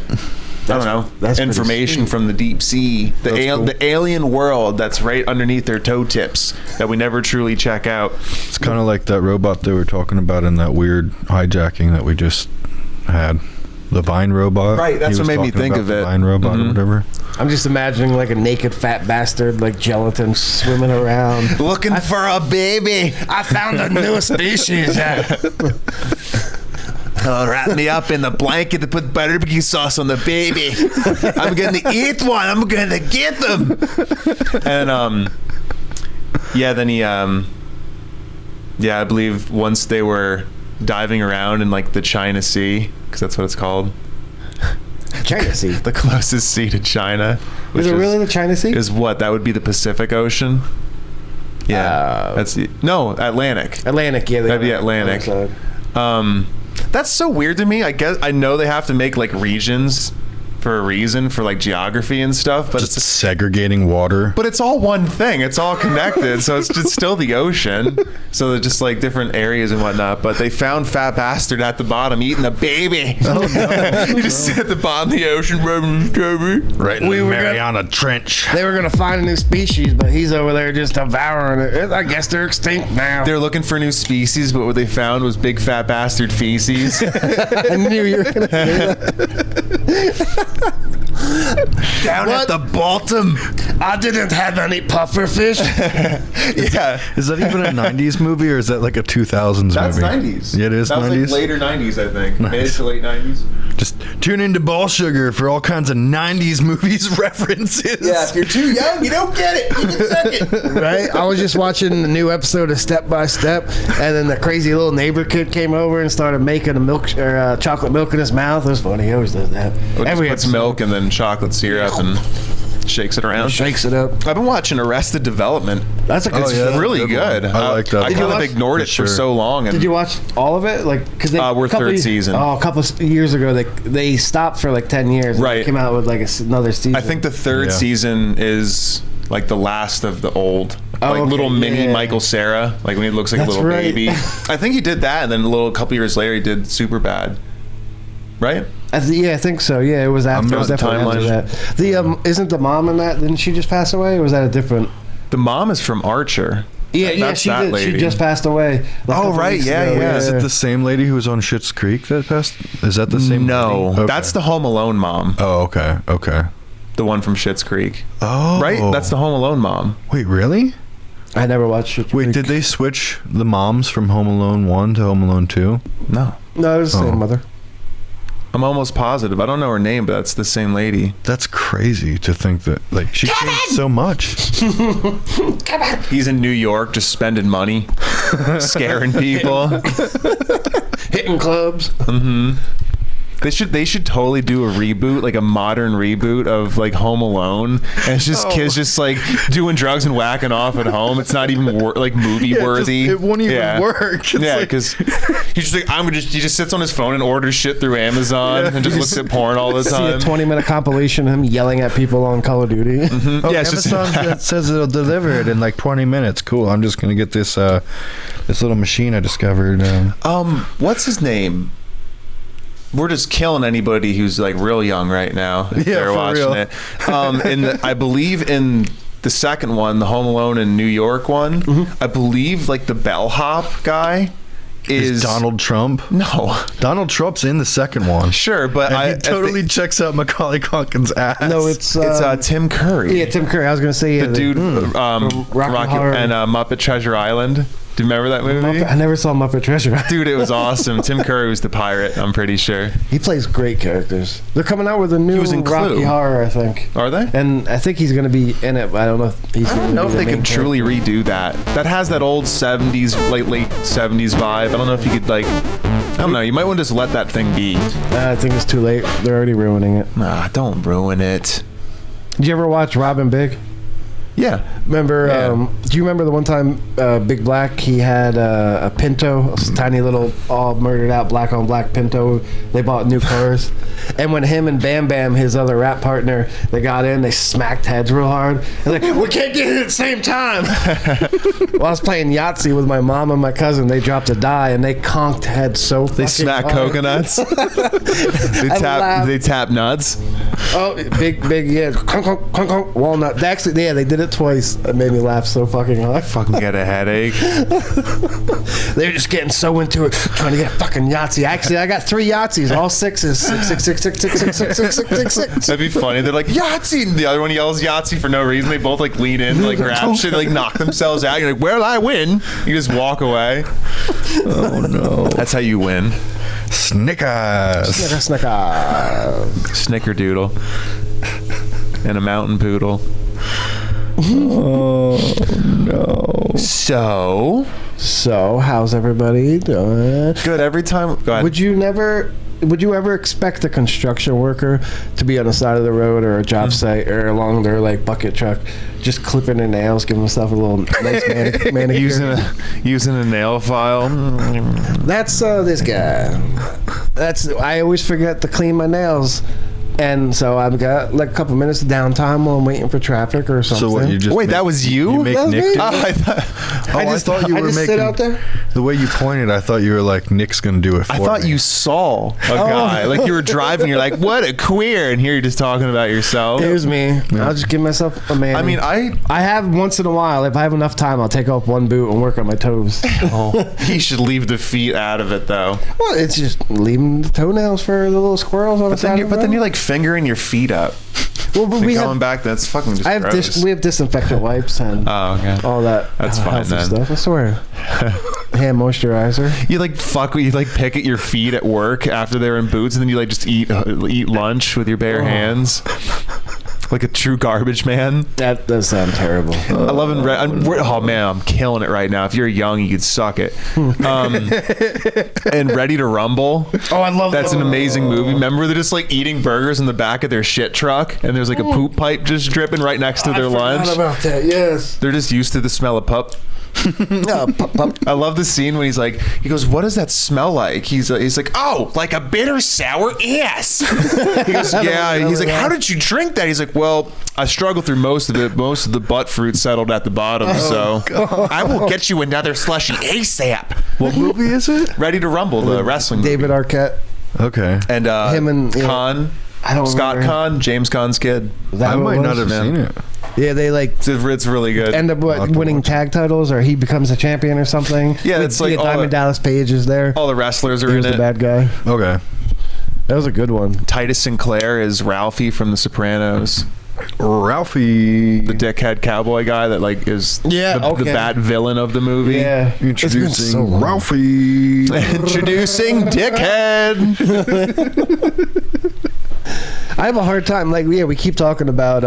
that's information from the deep sea, the alien world that's right underneath their toe tips that we never truly check out. It's kind of like that robot they were talking about in that weird hijacking that we just had. The Vine robot. Right, that's He what was made me talking think about of the it. Vine robot or whatever. I'm just imagining like a naked fat bastard, like gelatin, swimming around. Looking for a baby. I found a new species. Wrap me up in the blanket to put barbecue sauce on the baby. I'm gonna eat one. I'm gonna get them. And then he I believe once they were diving around in like the China Sea, because that's what it's called. China Sea. The closest sea to China. Is it really the China Sea? Is what? That would be the Pacific Ocean. Yeah, Atlantic. Atlantic, yeah. That'd be Atlantic. That's so weird to me. I guess I know they have to make like regions for a reason, for like geography and stuff. But Just it's segregating water. but it's all one thing. It's all connected, so it's just still the ocean. So they're just like different areas and whatnot. But they found Fat Bastard at the bottom eating a baby. Oh no! He just sit at the bottom of the ocean, Right in We the were Mariana Trench. They were gonna find a new species, but he's over there just devouring it. I guess they're extinct now. They're looking for new species, but what they found was big fat bastard feces. I knew you were gonna say that. Down at the bottom. I didn't have any puffer fish. Yeah. Is that even a 90s movie or is that like a 2000s That's movie? 90s. Yeah, it is that 90s. was like later 90s, I think. Nice. Mid to late 90s. Just tune into Ball Sugar for all kinds of 90s movies references. Yeah, if you're too young, you don't get it. You can suck it. Right? I was just watching the new episode of Step by Step, and then the crazy little neighbor kid came over and started making a milk or chocolate milk in his mouth. It was funny. He always does that. Just puts episode. milk and then chocolate syrup and shakes it around. Shakes it up. I've been watching Arrested Development. That's a good. Oh, yeah. It's really Good good. one. I like that I one. kind of watch- ignored it For for sure. so long. And Did you watch all of it? Like, because We're third season. Oh, a couple of years ago, they stopped for like 10 years. And Right. They came out with like another season. I think the third Yeah. season is like the last of the old, Oh, like okay, little mini yeah. Michael Cera, like when he looks like That's a little right. baby. I think he did that, and then a couple years later, he did Superbad. Right? Yeah, I think so. Yeah, it was after. It was not definitely after that. The isn't the mom in that? Didn't she just pass away? Or was that a different? The mom is from Archer. Yeah, That's she that did. lady. She just passed away. like, a couple right, weeks yeah, ago. yeah. Is it the same lady who was on Schitt's Creek that passed? Is that the same No, lady? Okay. that's the Home Alone mom. Oh, okay. Okay. The one from Schitt's Creek. Oh. Right? That's the Home Alone mom. Wait, really? I never watched it. Wait, did they switch the moms from Home Alone 1 to Home Alone 2? No. No, it was the Oh. same mother. I'm almost positive. I don't know her name, but that's the same lady. That's crazy to think that, like, she changed so much. He's in New York just spending money, scaring people. Hitting clubs. They should totally do a reboot, like a modern reboot of like Home Alone, and it's just kids just like doing drugs and whacking off at home. It's not even like movie worthy. It won't even work. It's Yeah, like- because he's just like he just sits on his phone and orders shit through Amazon and just looks at porn all the See a time. 20-minute compilation of him yelling at people on Call of Duty. Oh, Yeah, it's just- Amazon that says it'll deliver it in like 20 minutes. Cool. I'm just gonna get this this little machine I discovered. What's his name? We're just killing anybody who's like real young right now. If Yeah, they're for watching real. it. I believe in the second one, the Home Alone in New York one. I believe like the bellhop guy is Donald Trump. No, Donald Trump's in the second one. sure, but And he totally checks out Macaulay Culkin's ass. No, it's it's Tim Curry. yeah, Tim Curry. I was gonna say the dude from Rocky Horror. and Muppet Treasure Island. Do you remember that movie? I never saw Muppet Treasure. Dude, it was awesome. Tim Curry was the pirate, I'm pretty sure. He plays great characters. They're coming out with a new was in Rocky Clue. Horror, I think. Are they? And I think he's gonna be in it, but I don't know if he's. I don't know if they could truly redo that. That has that old 70s, late 70s vibe. I don't know if you could like, I don't know. You might want to just let that thing be. I think it's too late. They're already ruining it. Nah, don't ruin it. Did you ever watch Robin Big? Yeah. Remember? Yeah. Do you remember the one time Big Black? He had a Pinto, a tiny little all murdered out black on black Pinto. They bought new cars, and when him and Bam Bam, his other rap partner, they got in, they smacked heads real hard. They're like, we can't get in at the same time. While I was playing Yahtzee with my mom and my cousin, they dropped a die and they conked heads so They fucking smack hard. coconuts. laughed. They tap nuts. Oh, big, yeah, conk, conk, conk, conk, walnut. They actually, yeah, they did it twice. It made me laugh so fucking hard. Fucking get a headache. They were just getting so into it, trying to get a fucking Yahtzee. Actually, I got 3 Yahtzees, all sixes. 6, 6, 6, 6, 6, 6, 6, 6, 6, 6, 6. That'd be funny. They're like, Yahtzee! And the other one yells Yahtzee for no reason. They both like lean in, like grab shit, like knock themselves out. You're like, well, I win. You just walk away. Oh no. That's how you win. Snickers. Snicker. Snickerdoodle. And a mountain poodle. Oh no. So, how's everybody doing? Good. Every time. Go ahead. Would you ever expect a construction worker to be on the side of the road or a job site or along their like bucket truck, just clipping their nails, giving themselves a little nice manicure? using a nail file. That's this guy. I always forget to clean my nails And so I've got like a couple minutes of downtime while I'm waiting for traffic or something. So what, you just Wait, make, that was you? You make That was Nick me. do Oh, it? I thought. I thought you were just making sit out there. the way you pointed. I thought you were like Nick's gonna do it for I thought me. you saw a guy. Like you were driving, you're like, what a queer. And here you're just talking about yourself. Here's me. I'll just give myself a man. I mean, I have once in a while, if I have enough time, I'll take off one boot and work on my toes. he should leave the feet out of it though. Well, it's just leaving the toenails for the little squirrels on the side. But then you're like fingering your feet up. well, but And we going have, back, that's fucking just I have gross. we have disinfectant wipes and Oh, okay. all that. That's fine healthy then. stuff. I swear. Hand moisturizer. You like pick at your feet at work after they're in boots, and then you like just eat lunch with your bare hands, like a true garbage man. That does sound terrible. I love oh man, I'm killing it right now. If you're young, you could suck it. And Ready to Rumble. Oh, I love That's that. an amazing movie. Remember they're just like eating burgers in the back of their shit truck, and there's like a poop pipe just dripping right next to their lunch. Forgot about that. Yes. They're just used to the smell of pup. Pop, pop. I love the scene when he goes, what does that smell like? He's like, oh, like a bitter sour ass. He goes, yeah. He's like, how did you drink that? He's like, well, I struggled through most of it. Most of the butt fruit settled at the bottom, so I will get you another slushy ASAP. What movie is it? Ready to Rumble, the wrestling David movie. Arquette. Okay. And Him and, yeah. Khan. I don't Scott remember. Khan, James Kahn's kid. Is that I who it might not was? have seen it. Yeah, they like It's really good. end up I'll have to winning watch tag titles, or he becomes a champion or something. Yeah, With- it's like all Diamond the- Dallas Page is there. All the wrestlers are He in was the it. bad guy. Okay. That was a good one. Titus Sinclair is Ralphie from The Sopranos. Ralphie. The dickhead cowboy guy that like is Yeah, the okay. bad villain of the movie. Yeah, it's been Introducing so long. Ralphie. Introducing Dickhead. I have a hard time. Like, yeah, we keep talking about.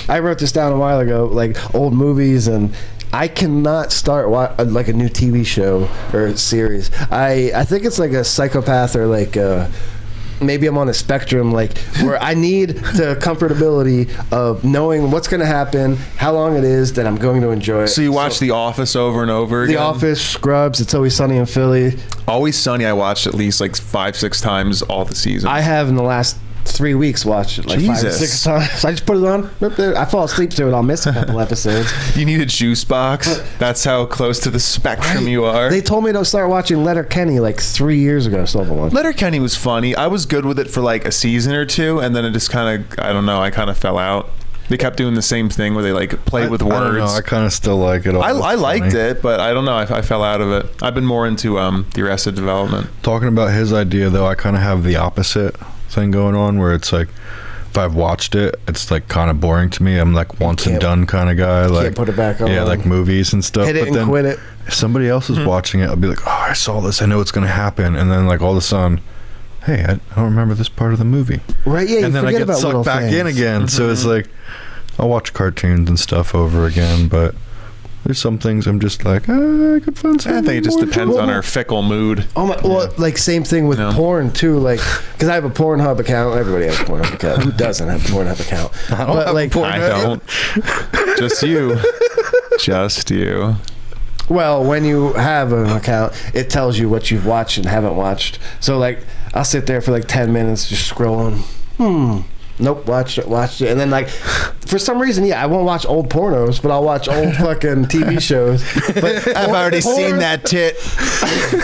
I wrote this down a while ago, like old movies, and I cannot start like a new TV show or series. I think it's like a psychopath or like. Maybe I'm on a spectrum, like where I need the comfortability of knowing what's going to happen, how long it is, that I'm going to enjoy it. So you watch The Office over and over again? The Office, Scrubs, It's Always Sunny in Philly. Always Sunny I watched at least like 5-6 times all the seasons. I have in the last 3 weeks watched it like 5 or Jesus. 6 times. I just put it on. I fall asleep to it. I'll miss a couple episodes. You need a juice box. That's how close to the spectrum you are. They told me to start watching Letterkenny like 3 years ago. Still haven't watched. Letterkenny was funny. I was good with it for like a season or two, and then it just kind of, I don't know, I kind of fell out. They kept doing the same thing where they like played with I don't know. words. I kind of still like it. I liked it, but I don't know. I fell out of it. I've been more into the Arrested Development. Talking about his idea, though, I kind of have the opposite thing going on where it's like, if I've watched it, it's like kind of boring to me. I'm like once and done kind of guy. Like Can't put it back on. Yeah, like movies and stuff. Hit it but and then quit it. if somebody else is watching it, I'll be like, oh, I saw this. I know it's going to happen. And then like all of a sudden, hey, I don't remember this part of the movie. Right? Yeah. And then I forget get about little sucked back things. in again. So it's like, I'll watch cartoons and stuff over again, but there's some things I'm just like, I could find something. I think it just more depends on enjoyable. our fickle mood. Oh my! Well, like same thing with No. porn too. Like, because I have a Pornhub account. Everybody has a Pornhub account. Who doesn't have a Pornhub account? I don't have a Pornhub. I don't. Just you. Just you. Well, when you have an account, it tells you what you've watched and haven't watched. So like, I'll sit there for like 10 minutes just scrolling. Nope, watched it, and then like, for some reason, yeah, I won't watch old pornos, but I'll watch old fucking TV shows. But I've already seen that tit.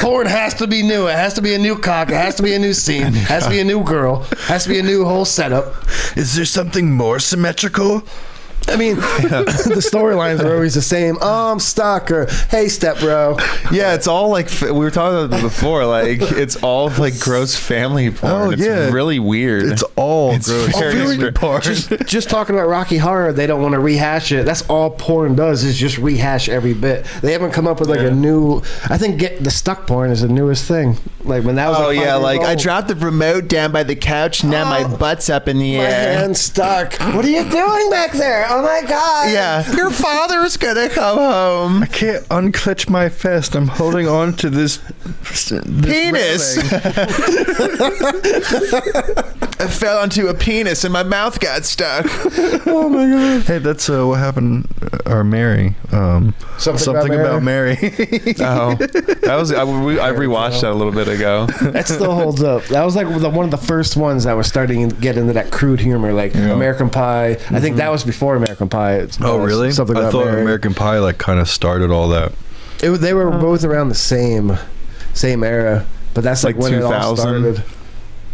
Porn has to be new. It has to be a new cock. It has to be a new scene. It has to be a new girl. It has to be a new whole setup. Is there something more symmetrical? I mean, the storylines are always the same. Oh, I'm stuck, or hey, step bro. Yeah, it's all like we were talking about it before. Like it's all like gross family porn. Oh, It's yeah. really weird. It's all It's gross. very family strange. part. Just talking about Rocky Horror, they don't want to rehash it. That's all porn does, is just rehash every bit. They haven't come up with like a new. I think the stuck porn is the newest thing. Like when that was. Oh like 5 yeah, years like I old. dropped the remote down by the couch. Now my butt's up in the My air. hand's stuck. What are you doing back there? oh my god. Yeah, your father's gonna come home. I can't unclench my fist. I'm holding on to this Penis. railing. I fell onto a penis and my mouth got stuck. Oh my god. Hey, that's what happened. Or Mary. Something about Mary. Oh, that was I rewatched that a little bit ago. That still holds up. That was like one of the first ones that was starting to get into that crude humor, like American Pie. I think that was before American Pie. Oh, really? Something I about thought Mary. American Pie like kind of started all that. They were both around the same era, but that's like when 2000. it all started.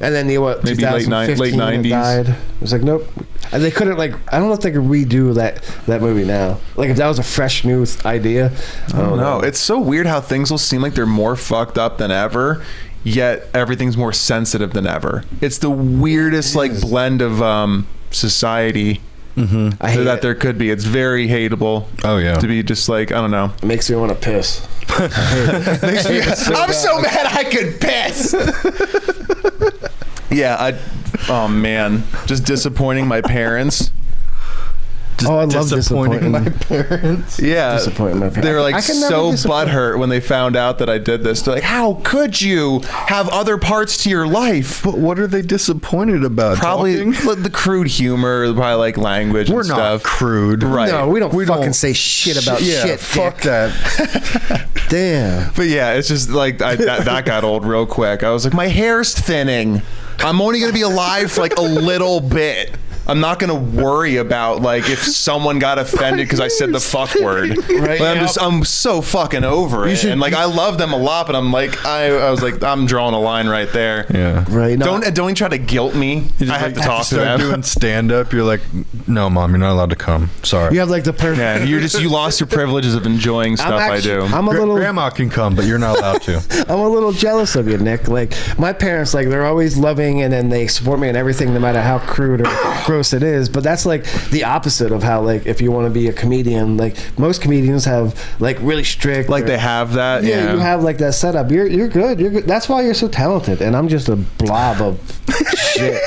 And then Maybe late 90s. Died. It was like nope. And they couldn't like. I don't know if they could redo that movie now. Like if that was a fresh new idea. I don't know. It's so weird how things will seem like they're more fucked up than ever, yet everything's more sensitive than ever. It's the weirdest like blend of society that there could be. It's very hateable. Oh yeah. To be just like, I don't know. It makes me want to piss. I'm so mad I could piss. Yeah, oh man, just disappointing my parents. I love disappointing my parents. Yeah, Disappointing my parents. they were like I can never so disappoint- butthurt when they found out that I did this. They're like, "How could you have other parts to your life?" But what are they disappointed about? Probably Talking? the crude humor, probably like language. We're and not stuff. crude. Right. No, we don't fucking say shit about shit. Fuck dick. that. Damn. But yeah, it's just like that got old real quick. I was like, my hair's thinning. I'm only gonna be alive for like a little bit. I'm not gonna worry about like if someone got offended because I said the fuck word. Right, But I'm so fucking over it. And like I love them a lot, but I'm like I was like I'm drawing a line right there. Yeah. Right. No, Don't even try to guilt me. I have to talk to Start them. doing stand up. You're like, no, mom, you're not allowed to come. Sorry. you have like the perfect. Yeah, you lost your privileges of enjoying stuff I do. I'm a little. Grandma can come, but you're not allowed to. I'm a little jealous of you, Nick. Like my parents, like they're always loving, and then they support me in everything, no matter how crude or gross it is. But that's like the opposite of how, like, if you want to be a comedian, like most comedians have like really strict, Like they have that. yeah, you have like that setup. You're good. You're good. That's why you're so talented, and I'm just a blob of shit.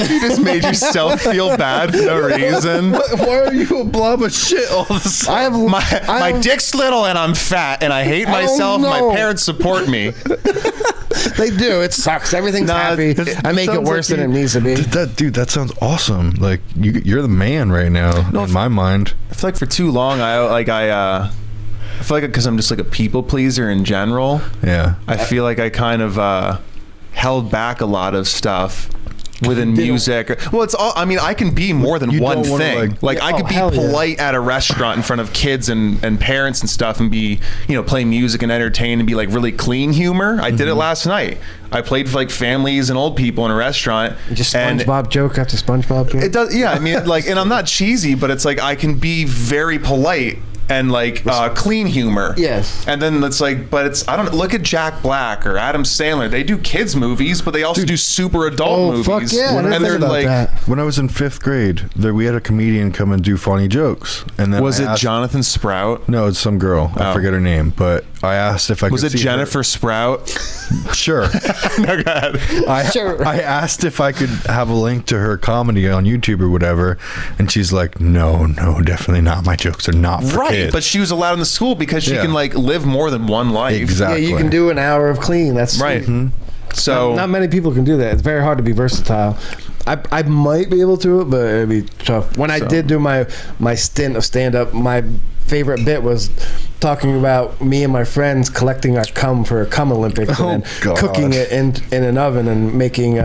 You just made yourself feel bad for no reason. Why are you a blob of shit all of a sudden? I have My dick's little and I'm fat and I hate myself. no. My parents support me. They do. It sucks. Everything's happy. I make it sounds worse like than it needs to be. That sounds awesome. Like you're the man right now in my mind. I feel like for too long, I feel like because I'm just like a people pleaser in general. Yeah. I feel like I kind of held back a lot of stuff within music. Well, it's all. I mean, I can be more than You one don't wanna, thing. Like I could be hell yeah. polite at a restaurant in front of kids and parents and stuff, and be play music and entertain and be like really clean humor. I did it last night. I played for like families and old people in a restaurant. Just and SpongeBob joke after SpongeBob joke. it does. Yeah, I mean, like, and I'm not cheesy, but it's like I can be very polite and like clean humor. Yes. And then it's like, but it's, I don't look at Jack Black or Adam Sandler. They do kids movies, but they also do super adult movies. Fuck yeah! I didn't And think they're about like, that. When I was in 5th grade, we had a comedian come and do funny jokes, and then was I it asked- Jonathan Sprout? No, it's some girl. I Oh. forget her name, but I asked if I Was could it see Jennifer Sprout? her. Sure. No, go ahead. I asked if I could have a link to her comedy on YouTube or whatever, and she's like, "No, definitely not. My jokes are not for Right, kids." but she was allowed in the school because she Yeah. can like live more than one life. Exactly. Yeah, you can do an hour of clean. That's Right. So Not many people can do that. It's very hard to be versatile. I might be able to, but it'd be tough. When I did do my stint of stand up, my favorite bit was talking about me and my friends collecting our cum for a cum Olympics and then God. cooking it in an oven and making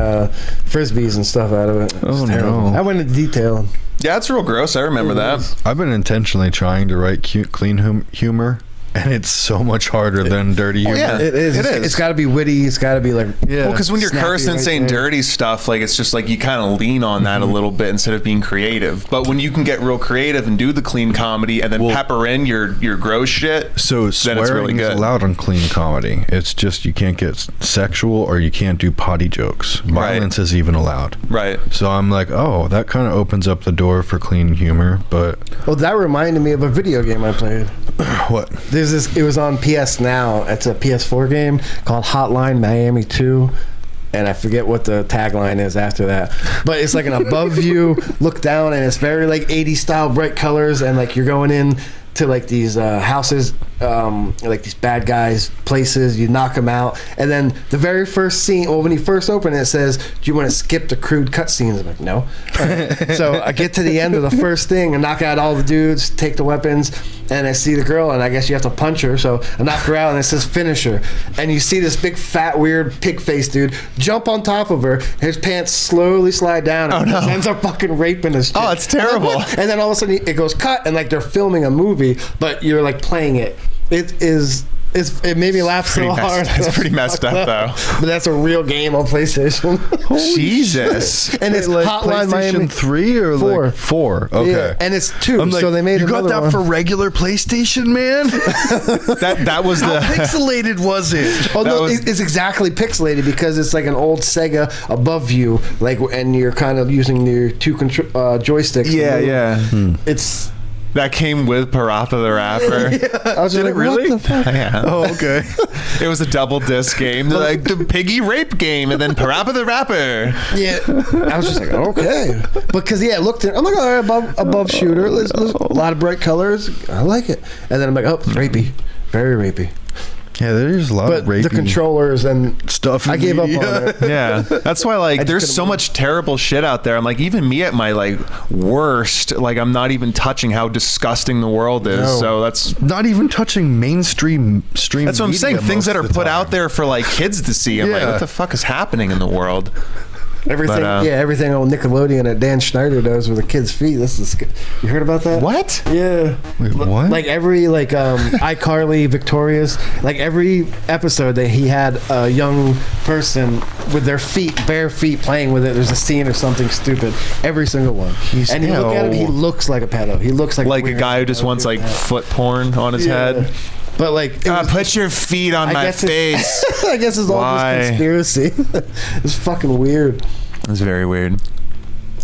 frisbees and stuff out of it. It was Oh, terrible. no. I went into detail. yeah, it's real gross. I remember that. I've been intentionally trying to write clean humor, and it's so much harder than dirty humor. yeah. It is. It is. It's got to be witty. It's got to be like Well, because when you're Snappy cursing and right saying there. dirty stuff, like it's just like you kind of lean on that a little bit instead of being creative. But when you can get real creative and do the clean comedy and then pepper in your gross shit, So then it's swearing really is good. allowed on clean comedy. It's just you can't get sexual or you can't do potty jokes. Violence is even allowed. Right. So I'm like, oh, that kind of opens up the door for clean humor. But Well, that reminded me of a video game I played. what? There's this. It was on PS Now. It's a PS4 game called Hotline Miami 2. and I forget what the tagline is after that. But it's like an above view, look down, and it's very like 80s style, bright colors, and like you're going in to like these houses, like these bad guys places. You knock them out, and then the very first scene, when you first open it, says, "Do you want to skip the crude cutscenes?" I'm like, no. So I get to the end of the first thing and knock out all the dudes, take the weapons, and I see the girl, and I guess you have to punch her. So I knock her out, and it says finish her. And you see this big fat weird pig face dude jump on top of her. His pants slowly slide down, and he ends up fucking raping this chick. Oh, it's terrible. And then all of a sudden it goes cut, and like they're filming a movie, but you're like playing it. It made me laugh so hard. It's pretty messed up though. But that's a real game on PlayStation. Jesus. And it's like Hotline PlayStation Miami 3 or 4. like 4. Okay. Yeah, and it's 2. I'm like, so they made you got another that one. for regular PlayStation, man? That was the Pixelated was it? Oh no, was- it's exactly pixelated because it's like an old Sega above view, like, and you're kind of using your two joysticks. yeah. It's. That came with Parappa the Rapper. I was just like, really? what the fuck? Yeah. Oh, okay. It was a double disc game, like the piggy rape game, and then Parappa the Rapper. Yeah, I was just like, okay, because it looked at. I'm like, all right, above shooter. There's a lot of bright colors. I like it. And then I'm like, oh, rapey, very rapey. Yeah, there's a lot But of rapey the controllers and stuff. I gave up media. on it. Yeah, that's why like there's couldn't so much terrible shit out there. I'm like, even me at my like worst, like I'm not even touching how disgusting the world is. No. So that's Not even touching mainstream stream. what I'm media saying. Things most that are of the put time. out there for like kids to see. I'm like, Yeah. what the fuck is happening in the world? Everything, But, everything on Nickelodeon that Dan Schneider does with the kids' feet. This is. You heard about that? What? Yeah. Wait, what? Like every iCarly, Victorious, like every episode that he had a young person with their feet, bare feet, playing with it. There's a scene or something stupid. Every single one. And you look at him, he looks like a pedo. He looks like Like a weird guy who just pedo wants with like that. foot porn on his head. But like, it was- Put your feet on my guess face. I guess it's all Why? just conspiracy. It's fucking weird. It's very weird.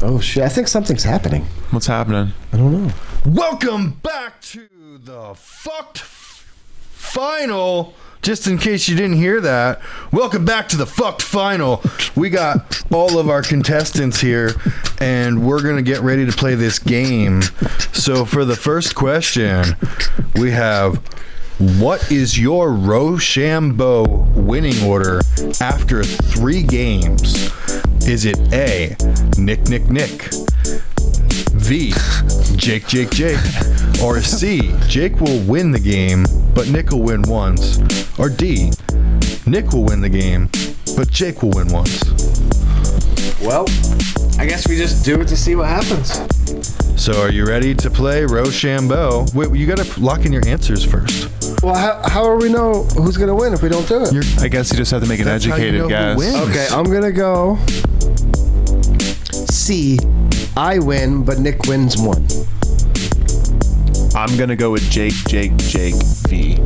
Oh shit! I think something's happening. What's happening? I don't know. Welcome back to the fucked final. Just in case you didn't hear that, welcome back to the fucked final. We got all of our contestants here, and we're gonna get ready to play this game. So for the first question, we have, what is your Rochambeau winning order after 3 games? Is it A, Nick, Nick, Nick, V, Jake, Jake, Jake, or C, Jake will win the game, but Nick will win once, or D, Nick will win the game, but Jake will win once? Well, I guess we just do it to see what happens. So are you ready to play Rochambeau? Wait, you gotta lock in your answers first. Well, how will we know who's gonna win if we don't do it? I guess you just have to make an That's how you educated know who guess. wins. Okay, I'm gonna go C. I win, but Nick wins 1. I'm gonna go with Jake, Jake, Jake, V.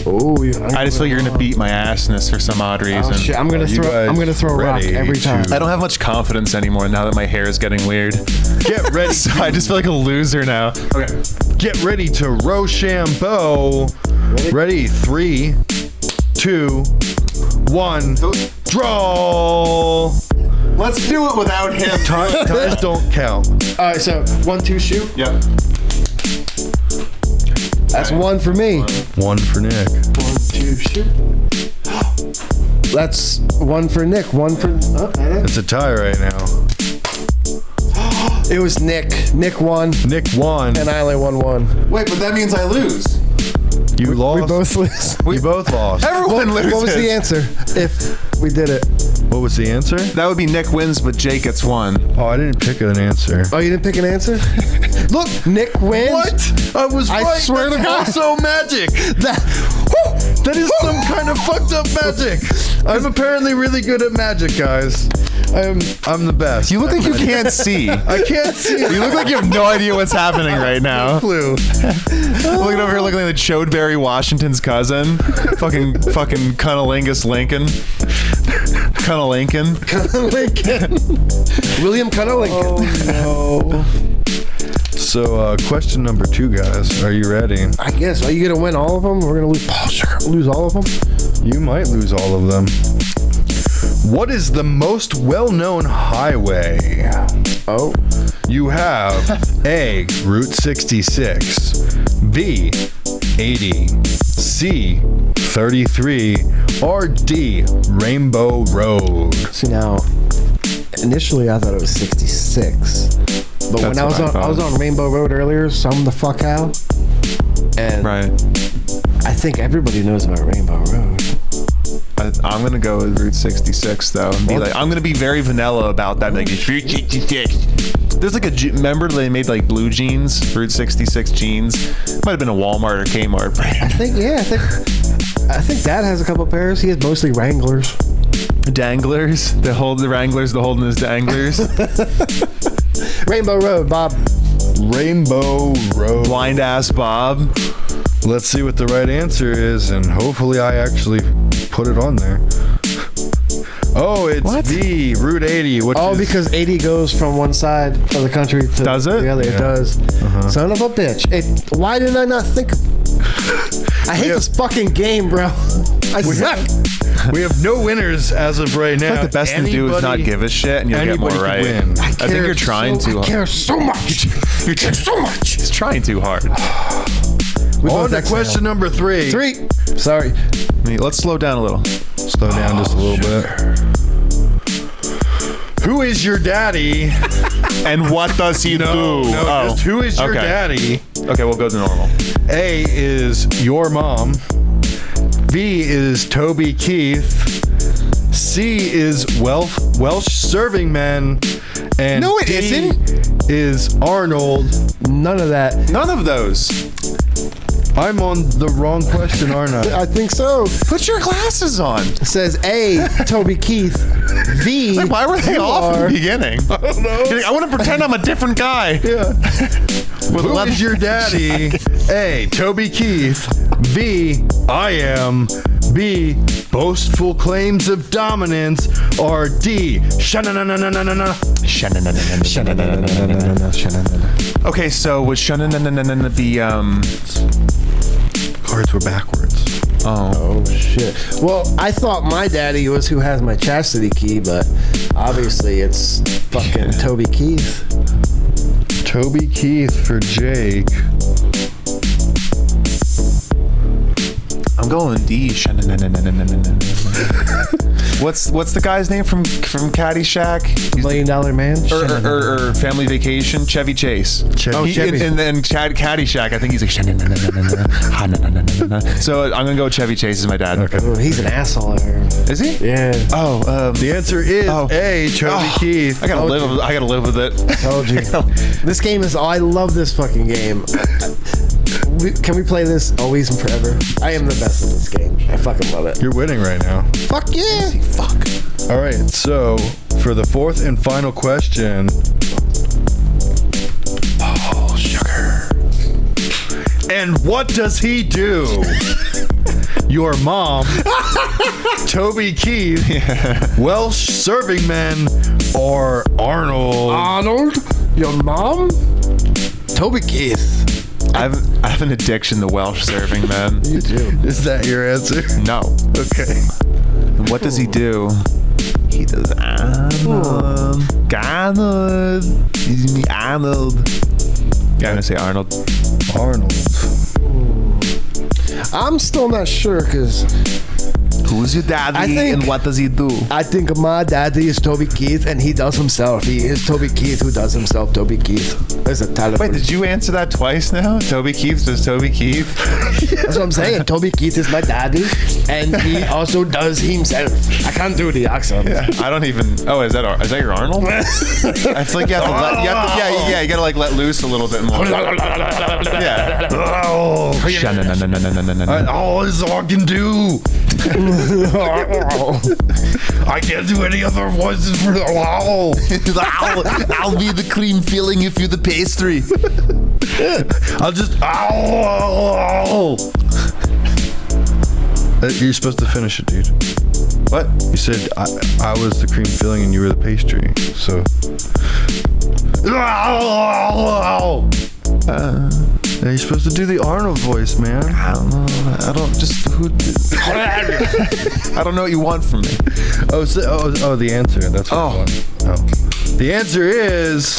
Oh, I just feel you're gonna beat my ass in this for some odd reason. Oh shit! I'm gonna Are you guys throw a rock ready every time. I don't have much confidence anymore now that my hair is getting weird. Get ready. So I just feel like a loser now. Okay. Get ready to Rochambeau. Ready? 3, 2, 1. Draw. Let's do it without him. Ties don't count. All right, so 1, 2, shoot. Yep. That's 1 for me. 1 for Nick. 1, 2, shoot. That's 1 for Nick. 1 for. Oh, that It's a tie right now. it was Nick. Nick won, Nick won. and I only won 1. Wait, but that means I lose. You lost. We both lose. We both lost. Everyone loses. What was the answer if we did it? What was the answer? That would be Nick wins, but Jake gets 1. Oh, I didn't pick an answer. Oh, you didn't pick an answer? Look, Nick wins. What? I was I right. swear to That's God. also magic. That is some kind of fucked up magic. I'm apparently really good at magic, guys. I'm the best. You look like you can't see. I can't see. You look like you have no idea what's happening right now. Clue. Looking over here looking like the Chodeberry Washington's cousin. fucking Cunnilingus Lincoln. Cunnilincoln. Lincoln. William Cunnilincoln. No. So, question number 2, guys. Are you ready? I guess. Are you gonna win all of them? We're gonna lose all of them. You might lose all of them. What is the most well-known highway? Oh. You have A, Route 66, B, 80, C, 33, or D, Rainbow Road. See, now, initially I thought it was 66. But when That's I was on Rainbow Road earlier, some the fuck out. And Right. I think everybody knows about Rainbow Road. I'm gonna go with Route 66 though, and be like, I'm gonna be very vanilla about that. Like, it's Route 66. There's like remember they made like blue jeans, Route 66 jeans. Might have been a Walmart or Kmart brand. I think Dad has a couple pairs. He has mostly Wranglers. Danglers, the Wranglers, the holding his danglers. Rainbow Road, Bob. Rainbow Road. Blind ass Bob. Let's see what the right answer is, and hopefully I actually put it on there. Oh, it's What? B, Route 80. Which is, Because 80 goes from one side of the country to Does it? the other. Yeah. It does. Son of a bitch. Why did I not think of... I hate this fucking game, bro. I suck. we have no winners as of right now. I feel like the best thing to do is not give a shit, and you'll get more anybody right. can win. I think you're trying too I hard. care so much. You're trying so much. He's trying too hard. We On both to exhale. question number 3. 3. Sorry. Let's slow down a little. Slow down just a little bit. Who is your daddy? And what does he do? Just who is your okay. daddy? Okay, we'll go to normal. A is your mom. B is Toby Keith. C is Welsh serving men. And No, it D isn't. is Arnold. None of that. None of those. I'm on the wrong question, aren't I? I think so. Put your glasses on. It says A, Toby Keith. V, Like, why were they you off in are- the beginning? I don't know. You're like, I want to pretend I'm a different guy. Yeah. Who is your daddy? A, Toby Keith. B, I am. B, boastful claims of dominance. Or D, sha-na-na-na-na-na-na. Okay, so was Shunna the Cards were backwards. Oh shit. Well, I thought my daddy was who has my chastity key, but obviously it's fucking Toby Keith. Toby Keith for Jake. I'm going D. What's the guy's name from Caddyshack? He's $1 Million Man. or Family Vacation? Chevy Chase. Chevy. Chevy. And then Caddyshack, I think he's like. So I'm gonna go with Chevy Chase as my dad. Okay. Oh, he's an asshole. Is he? Yeah. Oh, The answer is A, Toby Keith. I gotta live with it. Told you. This game is. I love this fucking game. Can we play this always and forever? I am the best in this game. I fucking love it. You're winning right now. Fuck yeah. Fuck. All right, so for the fourth and final question. Oh, sugar. And what does he do? Your mom, Toby Keith, Welsh serving men, or Arnold? Arnold, your mom, Toby Keith. I have an addiction to Welsh serving men. You do. Is that your answer? No. Okay. And what does he do? He does Arnold. Arnold. He's me Arnold. Yeah, I'm gonna say Arnold. Arnold. I'm still not sure because Who's your daddy I think- and what does he do? I think my daddy is Toby Keith and he does himself. He is Toby Keith who does himself. Toby Keith. There's a title. Wait, did you answer that twice now? Toby Keith does Toby Keith? That's what I'm saying. Toby Keith is my daddy, and he also does himself. I can't do the accent. I don't even. Oh, is that your Arnold? I feel like you have to let. You gotta like let loose a little bit more. Yeah. Oh, all is all I can do. I can't do any other voices for the wow. I'll be the cream filling if you're the pastry. I'll just You're supposed to finish it, dude. What? You said I was the cream filling and you were the pastry. So There you're supposed to do the Arnold voice, man. I don't know. I don't just who. I don't know what you want from me. The answer. That's what I want. Oh. The answer is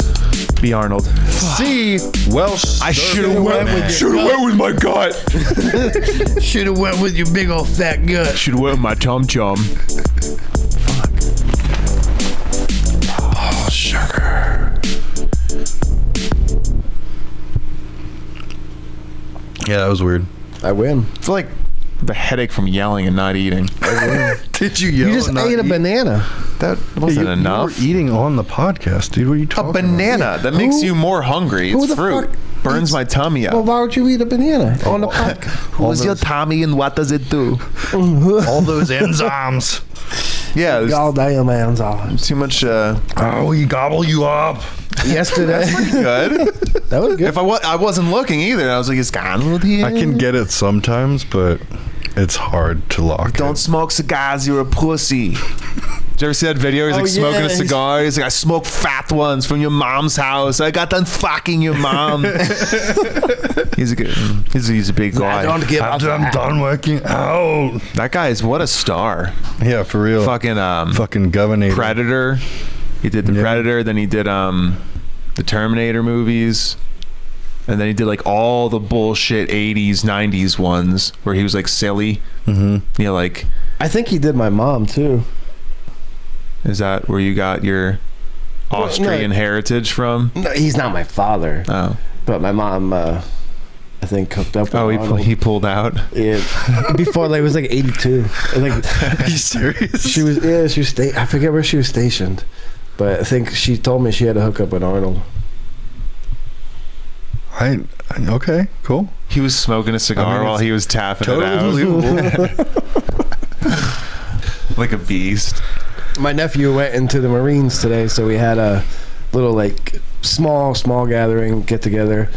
Be Arnold. C. Welsh. I should have went with my gut. Should have went with your big old fat gut. Should have went with my tum chum. Oh, sugar. Yeah, that was weird. I win. I feel like the headache from yelling and not eating. Did you yell? You just ate a banana. That wasn't enough. You were eating on the podcast, dude. What are you talking A banana that makes you more hungry. who It's the fruit. fuck Burns my tummy up. Well, why would you eat a banana on the podcast? Who's your tummy and what does it do? All those enzymes. Yeah, it was All damn man's arms. too much. Oh, he gobble you up. Yesterday. Good. That was good. If I wasn't looking either. I was like, is Arnold here? I can get it sometimes, but it's hard to lock. Don't smoke cigars. You're a pussy. Did you ever see that video? He's like smoking a cigar. He's like, I smoke fat ones from your mom's house. I got done fucking your mom. He's a good. He's a big guy. After I'm done working out. That guy is what a star. Yeah, for real. Fucking governor. Predator. He did the Predator. Then he did the Terminator movies. And then he did like all the bullshit 80s, 90s ones where he was like silly. Mm-hmm. You know, like. I think he did my mom too. Is that where you got your Austrian heritage from? No, he's not my father. Oh. But my mom, I think, hooked up with Arnold. He pulled out? Yeah. Before, like, it was like 82. Like, Are you serious? she was I forget where she was stationed. But I think she told me she had to hook up with Arnold. Okay, cool. He was smoking a cigar while he was tapping it out. Believable. Like a beast. My nephew went into the Marines today, so we had a little like small gathering get together,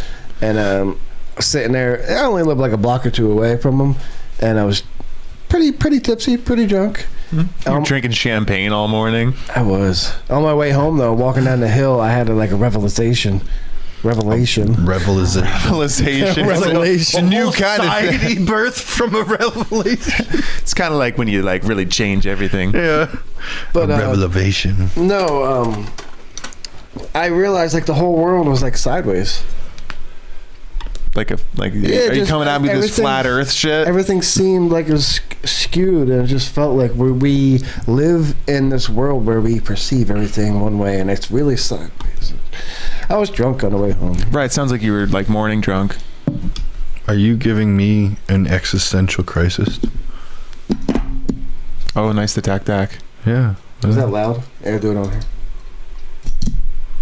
and sitting there. I only lived like a block or two away from him, and I was pretty tipsy, pretty drunk. You're drinking champagne all morning. I was on my way home though, walking down the hill. I had like a revelation. Revelization. It's a new kind of thing. Birth from a revelation. It's kind of like when you like really change everything. Yeah. But revelation. No, I realized like the whole world was like sideways. Are you coming at me with this flat Earth shit? Everything seemed like it was skewed, and it just felt like we live in this world where we perceive everything one way, and it's really sideways. I was drunk on the way home. Right, sounds like you were like morning drunk. Are you giving me an existential crisis? Oh, nice to tack. Yeah. Is that loud? Yeah, do it on here.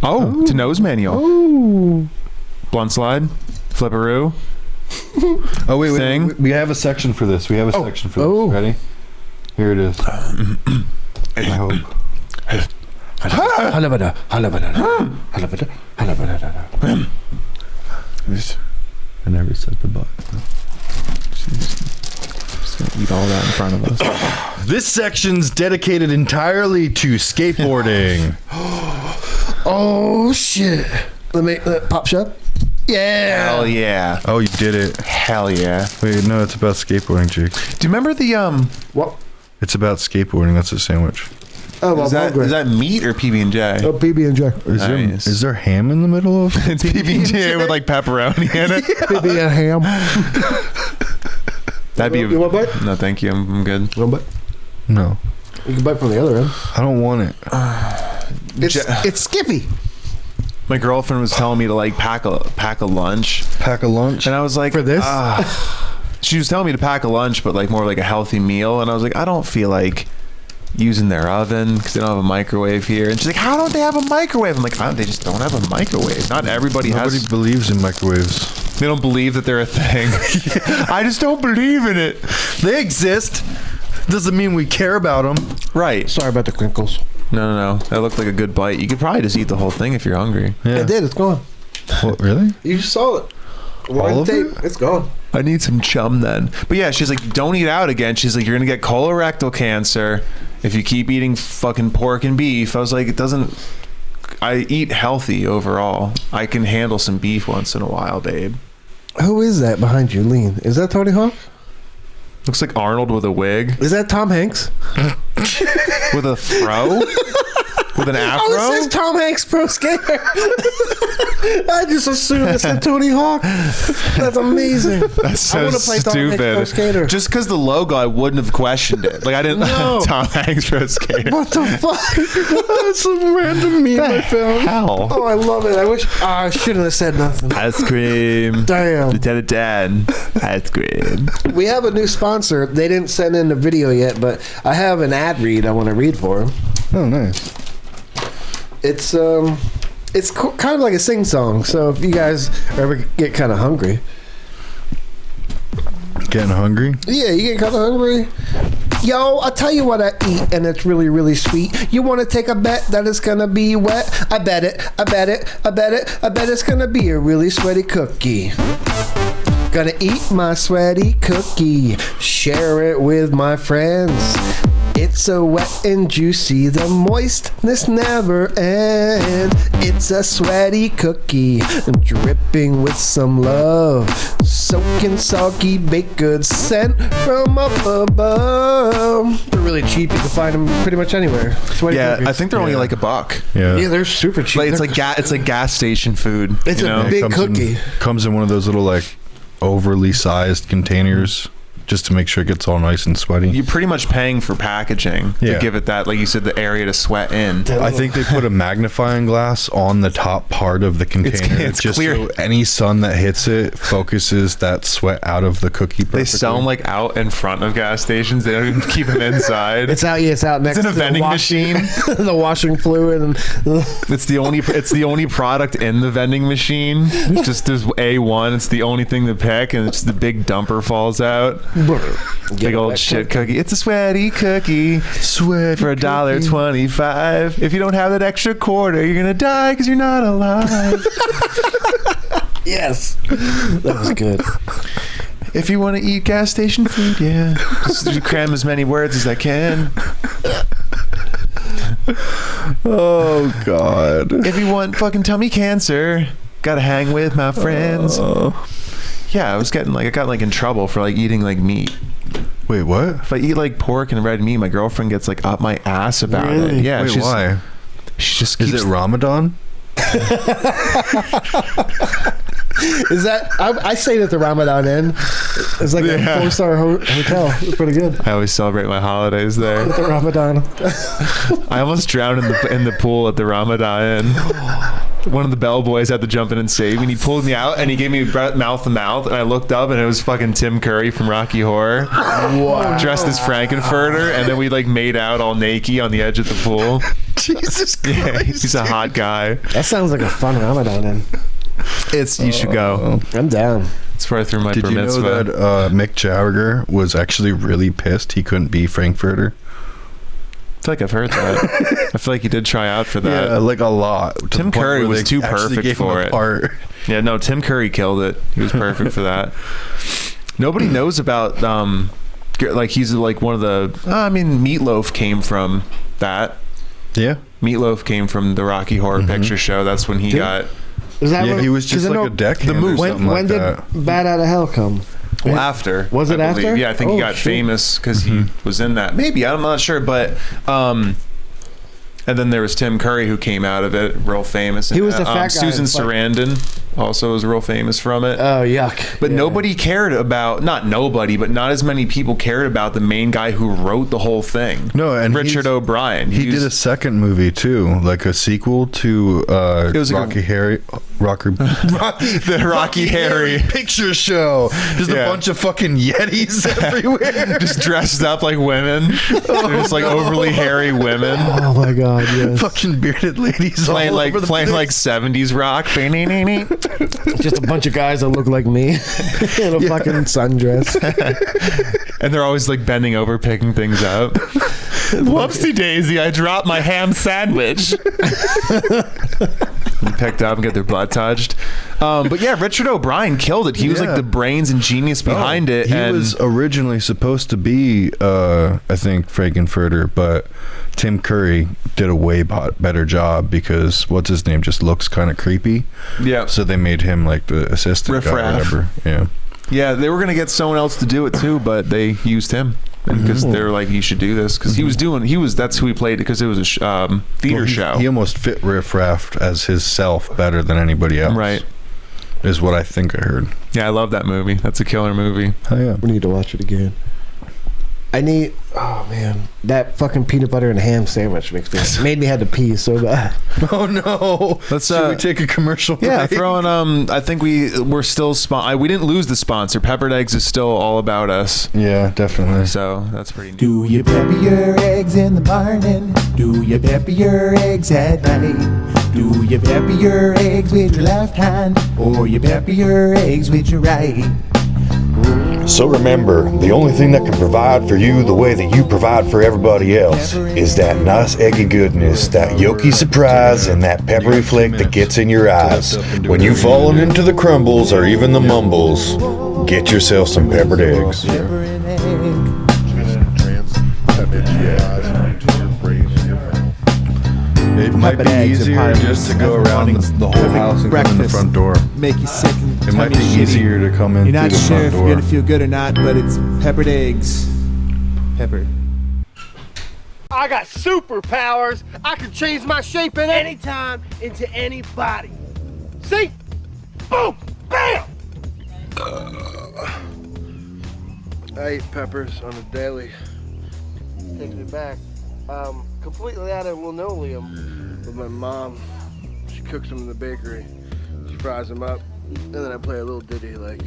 Oh, to nose manual. Oh. Blunt slide. Flipperoo. Oh, wait. Thing. We have a section for this. Section for this. Ready? Here it is. I hope. I never set the button. Just gonna eat all that in front of us. This section's dedicated entirely to skateboarding. Oh shit! Let me pop shut. Yeah. Hell yeah. Oh, you did it. Hell yeah. Wait, no, it's about skateboarding, Jake. Do you remember the What? It's about skateboarding. That's a sandwich. Oh, is that meat or PB&J? Oh, PB&J. Is there ham in the middle of It's PB&J with like pepperoni in it. PB and ham. That'd be. You want a bite? No, thank you. I'm good. You want a bite? No. You can bite from the other end. I don't want it. It's Skippy. My girlfriend was telling me to like pack a lunch. Pack a lunch? And I was like, for this? She was telling me to pack a lunch, but like more like a healthy meal. And I was like, I don't feel like using their oven because they don't have a microwave here. And she's like, how don't they have a microwave? I'm like, they just don't have a microwave. Not everybody Nobody believes in microwaves. They don't believe that they're a thing. I just don't believe in it. They exist. Doesn't mean we care about them. Right. Sorry about the crinkles. No. That looked like a good bite. You could probably just eat the whole thing if you're hungry. Yeah. I did. It's gone. What, really? You saw it. All of tape. it? It's gone. I need some chum then. But yeah, she's like, don't eat out again. She's like, you're going to get colorectal cancer if you keep eating fucking pork and beef. I was like, I eat healthy overall. I can handle some beef once in a while, babe. Who is that behind you, Lean? Is that Tony Hawk? Looks like Arnold with a wig. Is that Tom Hanks? With a fro? With an afro? Oh, it says Tom Hanks Pro Skater. I just assumed it said Tony Hawk. That's amazing. That's so I want to play Tom Hanks Pro stupid. Skater. Just because the logo, I wouldn't have questioned it. Like, I didn't. No. Tom Hanks Pro Skater. What the fuck? That's some random meme I found. Hell. Oh, I love it. I wish I shouldn't have said nothing. Ice cream. Damn. Dad. Ice cream. We have a new sponsor. They didn't send in the video yet, but I have an ad read I want to read for them. Oh, nice. It's kind of like a sing song. So if you guys ever get kind of hungry, Getting hungry? yeah, you get kind of hungry. Yo, I'll tell you what I eat, and it's really, really sweet. You want to take a bet that it's gonna be wet? I bet it. I bet it. I bet it. I bet it's gonna be a really sweaty cookie. Gonna eat my sweaty cookie, share it with my friends. It's so wet and juicy, the moistness never ends. It's a sweaty cookie, dripping with some love. Soaking soggy baked goods sent from up above. They're really cheap. You can find them pretty much anywhere. Sweaty Yeah, cookies. I think they're only like $1. Yeah. Yeah, they're super cheap. Like, it's They're- like gas station food. It's you a know? big Comes cookie. comes in one of those little, like, overly sized containers just to make sure it gets all nice and sweaty. You're pretty much paying for packaging to Yeah. give it that, like you said, the area to sweat in. I think they put a magnifying glass on the top part of the container it's just clear. so any sun that hits it focuses that sweat out of the cookie perfectly. They sell them like out in front of gas stations. They don't even keep them inside. It's out. Yeah, it's out next It's in a to vending the machine. the washing fluid, and It's the only product in the vending machine. It's just there's A1. It's the only thing to pick, and it's the big dumper falls out. Big old shit cookie. It's a sweaty cookie. Sweat For $1.25. If you don't have that extra quarter, you're gonna die because you're not alive. yes, that was good. If you want to eat gas station food, yeah, just cram as many words as I can. Oh God. If you want fucking tummy cancer, gotta hang with my friends. Yeah, I got in trouble for like eating like meat. Wait, what? If I eat like pork and red meat, my girlfriend gets like up my ass about Really? it. Yeah, Wait, why? She just keeps. Is it Ramadan? Is that I stayed at the Ramadan Inn. It's like a 4-star hotel. It's pretty good. I always celebrate my holidays there. The Ramadan. I almost drowned in the pool at the Ramadan Inn. One of the bellboys had to jump in and save me. And he pulled me out and he gave me mouth to mouth. And I looked up and it was fucking Tim Curry from Rocky Horror. Wow. Dressed as Frankenfurter. And then we like made out all naked on the edge of the pool. Jesus Christ. Yeah, he's a hot guy. That sounds like a fun Ramadan Inn. You should go. I'm down. It's where I threw my Did bar you know mitzvah. that Mick Jagger was actually really pissed he couldn't be Frankfurter? I feel like I've heard that. I feel like he did try out for that. Yeah, like a lot. to Tim the point Curry where was they too actually perfect gave him for a it. part. Yeah, no, Tim Curry killed it. He was perfect for that. Nobody knows about like he's like one of the Meatloaf came from that. Yeah. Meatloaf came from the Rocky Horror Picture Show. That's when he got Is that Yeah, what, he was just 'cause I like know a deckhand or when something when like did that. Bad Out of Hell come? after. Was it I believe. after? Yeah, I think he Oh, got shit. famous because he was in that. Maybe, I'm not sure, but and then there was Tim Curry who came out of it, real famous. He was the fat guy Susan in Fight. Sarandon also was real famous from it. Oh, yuck. But Yeah. nobody cared about, not nobody, but not as many people cared about the main guy who wrote the whole thing. No, and Richard O'Brien. He did a second movie too, like a sequel to was like Rocky Harry, the Rocky Harry. picture show. Just Yeah. a bunch of fucking Yetis everywhere. Just dressed up like women. They're just like overly hairy women. Oh, my God, yes. Fucking bearded ladies Playing all like over the playing place. like 70s rock. Just a bunch of guys that look like me in a fucking sundress. And they're always like bending over, picking things up. Whoopsie daisy, I dropped my ham sandwich. And picked up and get their butt touched. But yeah, Richard O'Brien killed it. He was like the brains and genius behind it. He and was originally supposed to be, I think, Frankenfurter, but Tim Curry did a way better job because what's his name just looks kind of creepy. Yeah. So they made him like the assistant guy or whatever. Yeah. Yeah, they were gonna get someone else to do it too, but they used him because they were like, "You should do this," because that's who he played because it was a theater show. He almost fit Riff Raff as his self better than anybody else. Right. Is what I think I heard. Yeah, I love that movie. That's a killer movie. Oh yeah. We need to watch it again. Oh man, that fucking peanut butter and ham sandwich made me had to pee so bad. Oh no! Should we take a commercial break? Yeah, throwing. I think we're still we didn't lose the sponsor. Peppered Eggs is still all about us. Yeah, definitely. So that's pretty neat. Do you pepper your eggs in the morning? Do you pepper your eggs at night? Do you pepper your eggs with your left hand? Or you pepper your eggs with your right? So remember, the only thing that can provide for you the way that you provide for everybody else is that nice eggy goodness, that yolky surprise, and that peppery flick that gets in your eyes. When you've fallen into the crumbles or even the mumbles, get yourself some peppered eggs. It might be easier just to go around the whole house and come in the front door. Make you sick and It might be easier to come in You're not through the sure front if door. you're gonna feel good or not, but it's peppered eggs. Peppered. I got superpowers. I can change my shape at any time into any body. See? Boom! Bam! I eat peppers on a daily. Taking it back. Completely out of linoleum. With my mom, she cooks them in the bakery. She fries them up, and then I play a little ditty like.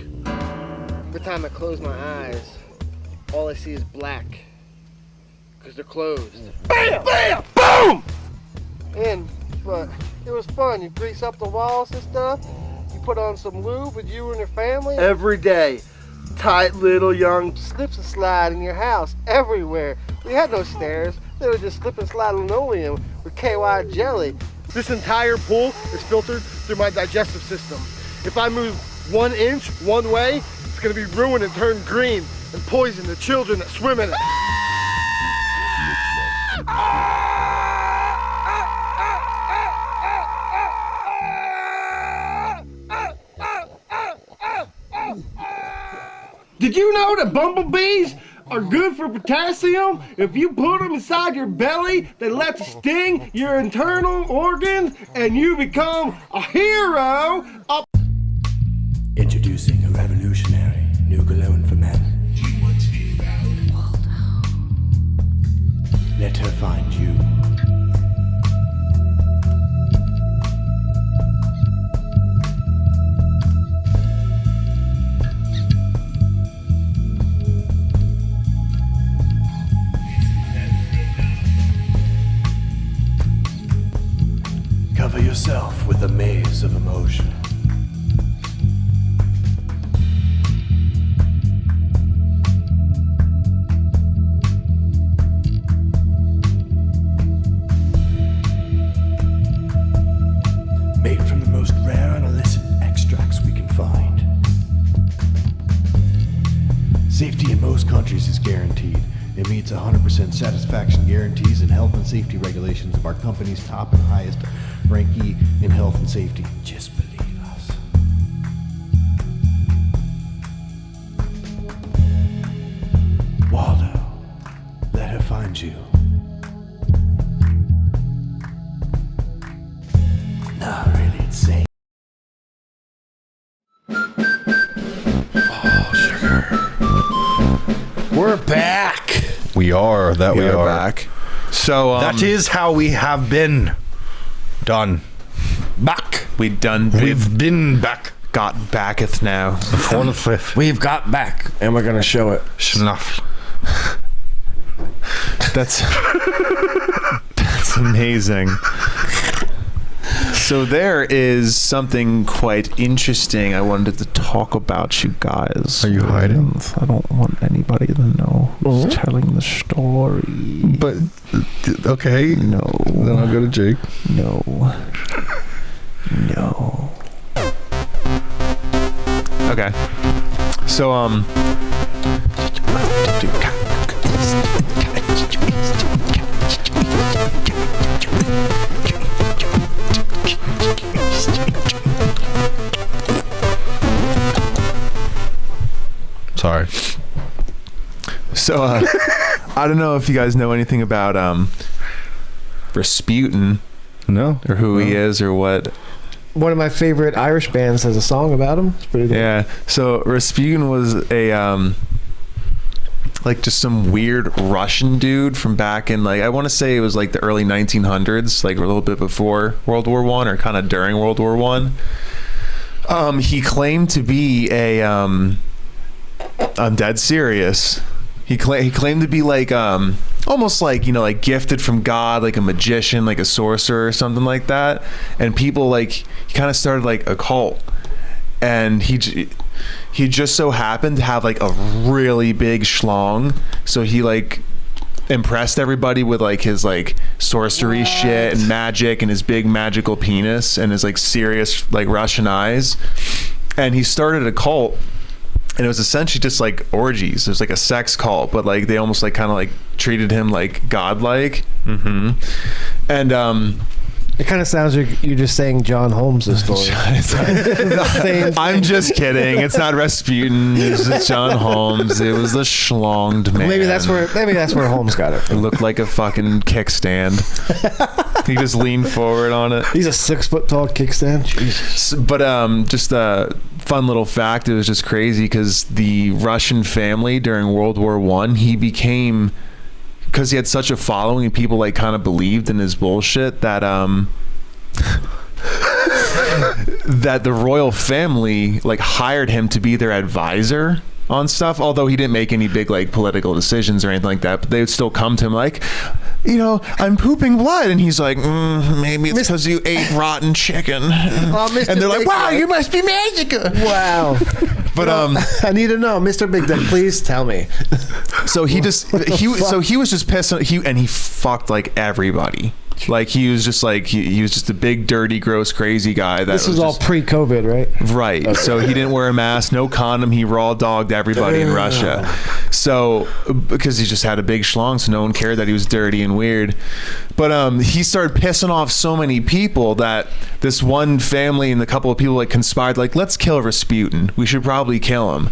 Every time I close my eyes, all I see is black. Because they're closed. Bam! Bam! Boom! But it was fun. You grease up the walls and stuff. You put on some lube with you and your family. Every day. Tight little young slips and slide in your house everywhere. We had no stairs. They would just slip and slide linoleum with KY jelly. This entire pool is filtered through my digestive system. If I move 1 inch one way, it's gonna be ruined and turn green and poison the children that swim in it. Did you know that bumblebees are good for potassium? If you put them inside your belly, they let it sting your internal organs and you become a hero. Introducing a revolutionary new cologne for men. Let her find you. Cover yourself with a maze of emotion. Made from the most rare and illicit extracts we can find. Safety in most countries is guaranteed. It meets 100% satisfaction guarantees and health and safety regulations of our company's top and highest ranking in health and safety. Just believe us. Waldo, let her find you. No, really, it's safe. We're back. We are. That we are. back. So That is how we have been done. back. We've been back. got backeth now. The 4th and 5th. We've got back, and we're gonna show it. Schnuff. That's amazing. So there is something quite interesting I wanted to talk about, you guys. Are you hiding? I don't want anybody to know who's telling the story. But okay. No. Then I'll go to Jake. No. Okay. So Sorry. So I don't know if you guys know anything about Rasputin. No. Or who he is or what. One of my favorite Irish bands has a song about him. It's pretty good. Yeah. So Rasputin was a like just some weird Russian dude from back in, like, I want to say it was like the early 1900s, like a little bit before World War One or kind of during World War One. He claimed to be a I'm dead serious. He claimed to be like almost like, you know, like gifted from God, like a magician, like a sorcerer or something like that. And people, like, he kind of started like a cult, and he just so happened to have like a really big schlong, so he like impressed everybody with like his like sorcery shit and magic and his big magical penis and his like serious like Russian eyes. And he started a cult, and it was essentially just like orgies. It was like a sex cult, but like they almost like kind of like treated him like godlike. And it kind of sounds like you're just saying John Holmes' story. I'm just kidding. It's not Rasputin. It's just John Holmes. It was the schlonged man. Maybe that's where Holmes got it. It looked like a fucking kickstand. He just leaned forward on it. He's a 6 foot tall kickstand. Jesus. But just a fun little fact. It was just crazy because the Russian family during World War One, he became, because he had such a following and people like kind of believed in his bullshit, that that the royal family like hired him to be their advisor on stuff, although he didn't make any big like political decisions or anything like that. But they would still come to him like, you know, I'm pooping blood, and he's like, maybe it's because you ate rotten chicken. And they're like, wow, you must be magical. Wow. But I need to know, Mr. Big Dick, please tell me. So he was just pissed, and he fucked like everybody. Like he was just like he was just a big, dirty, gross, crazy guy. This was all pre-COVID, right? Right. Okay. So he didn't wear a mask, no condom. He raw dogged everybody in Russia. So because he just had a big schlong, so no one cared that he was dirty and weird. But he started pissing off so many people that this one family and a couple of people like conspired, like, let's kill Rasputin. We should probably kill him.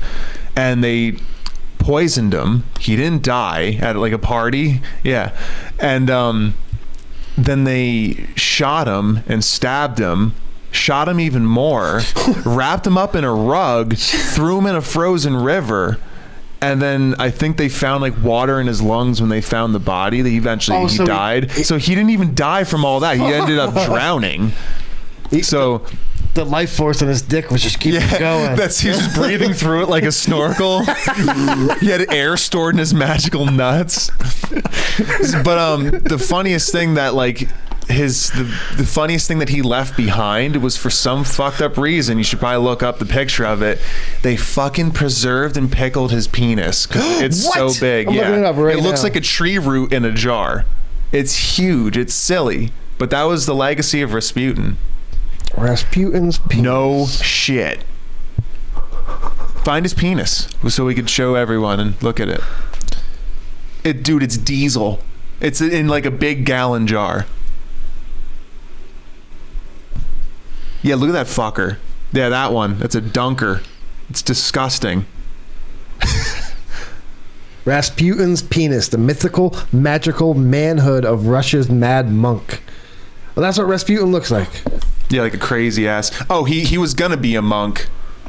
And they poisoned him. He didn't die at like a party. Yeah. And then they shot him and stabbed him, shot him even more, wrapped him up in a rug, threw him in a frozen river, and then I think they found like water in his lungs when they found the body. He died. So he didn't even die from all that. He ended up drowning. So the life force in his dick was just keeping going. He was just breathing through it like a snorkel. He had air stored in his magical nuts. But the funniest thing that like the funniest thing that he left behind was, for some fucked up reason, you should probably look up the picture of it, they fucking preserved and pickled his penis because it's so big. I'm looking it up right now. It looks like a tree root in a jar. It's huge. It's silly. But that was the legacy of Rasputin. Rasputin's penis. No shit. Find his penis so we could show everyone and look at it. Dude, it's diesel. It's in like a big gallon jar. Yeah, look at that fucker. Yeah, that one. That's a dunker. It's disgusting. Rasputin's penis, the mythical, magical manhood of Russia's mad monk. Well, that's what Rasputin looks like. Yeah, like a crazy ass. Oh, he was gonna be a monk,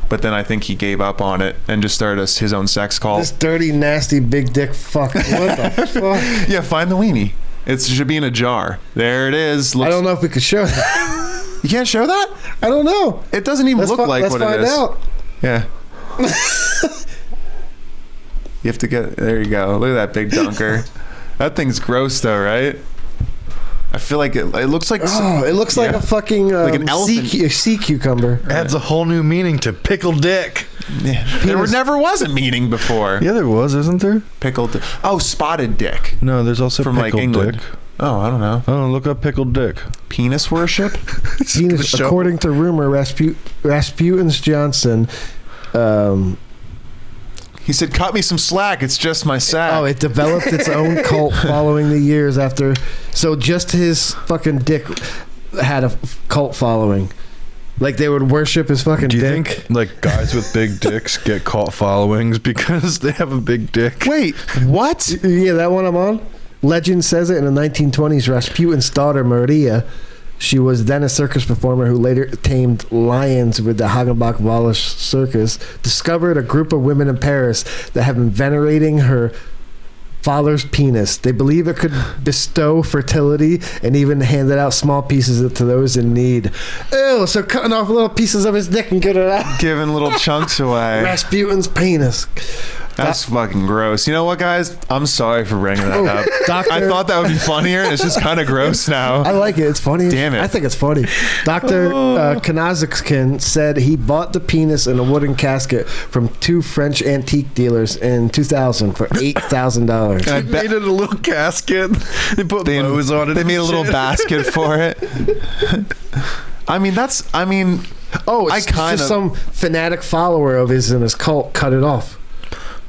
but then I think he gave up on it and just started his own sex cult. This dirty, nasty, big dick fuck. What the fuck? Yeah, find the weenie. It should be in a jar. There it is. I don't know if we could show that. You can't show that? I don't know. It doesn't even look like what it is. Let's find out. Yeah. You have to get... There you go. Look at that big dunker. That thing's gross, though, right? I feel like it looks like... it looks like a fucking like an elephant. sea cucumber. Adds a whole new meaning to pickled dick. Yeah. There never was a meaning before. Yeah, there was, isn't there? Pickled... Oh, spotted dick. No, there's also from pickled like England. dick. Oh, I don't know. Oh, look up pickled dick. Penis worship? Penis, according to rumor, Rasputin's Johnson He said, "Cut me some slack. It's just my sack." Oh, it developed its own cult following the years after. So just his fucking dick had a cult following. Like they would worship his fucking dick. Do you think like guys with big dicks get cult followings because they have a big dick? Wait, what? Yeah, that one I'm on. Legend says it in the 1920s. Rasputin's daughter Maria, she was then a circus performer who later tamed lions with the Hagenbach Wallisch Circus, discovered a group of women in Paris that have been venerating her father's penis. They believe it could bestow fertility and even handed out small pieces to those in need. Ew, so cutting off little pieces of his dick and getting it out. Giving little chunks away. Rasputin's penis. That's fucking gross. You know what, guys? I'm sorry for bringing that up. Doctor, I thought that would be funnier. It's just kind of gross now. I like it. It's funny. Damn it. I think it's funny. Dr. Kanazakskin said he bought the penis in a wooden casket from 2 French antique dealers in 2000 for $8,000. I made it a little casket. They put bows on it. They made a little basket for it. Oh, it's just some fanatic follower of his in his cult cut it off.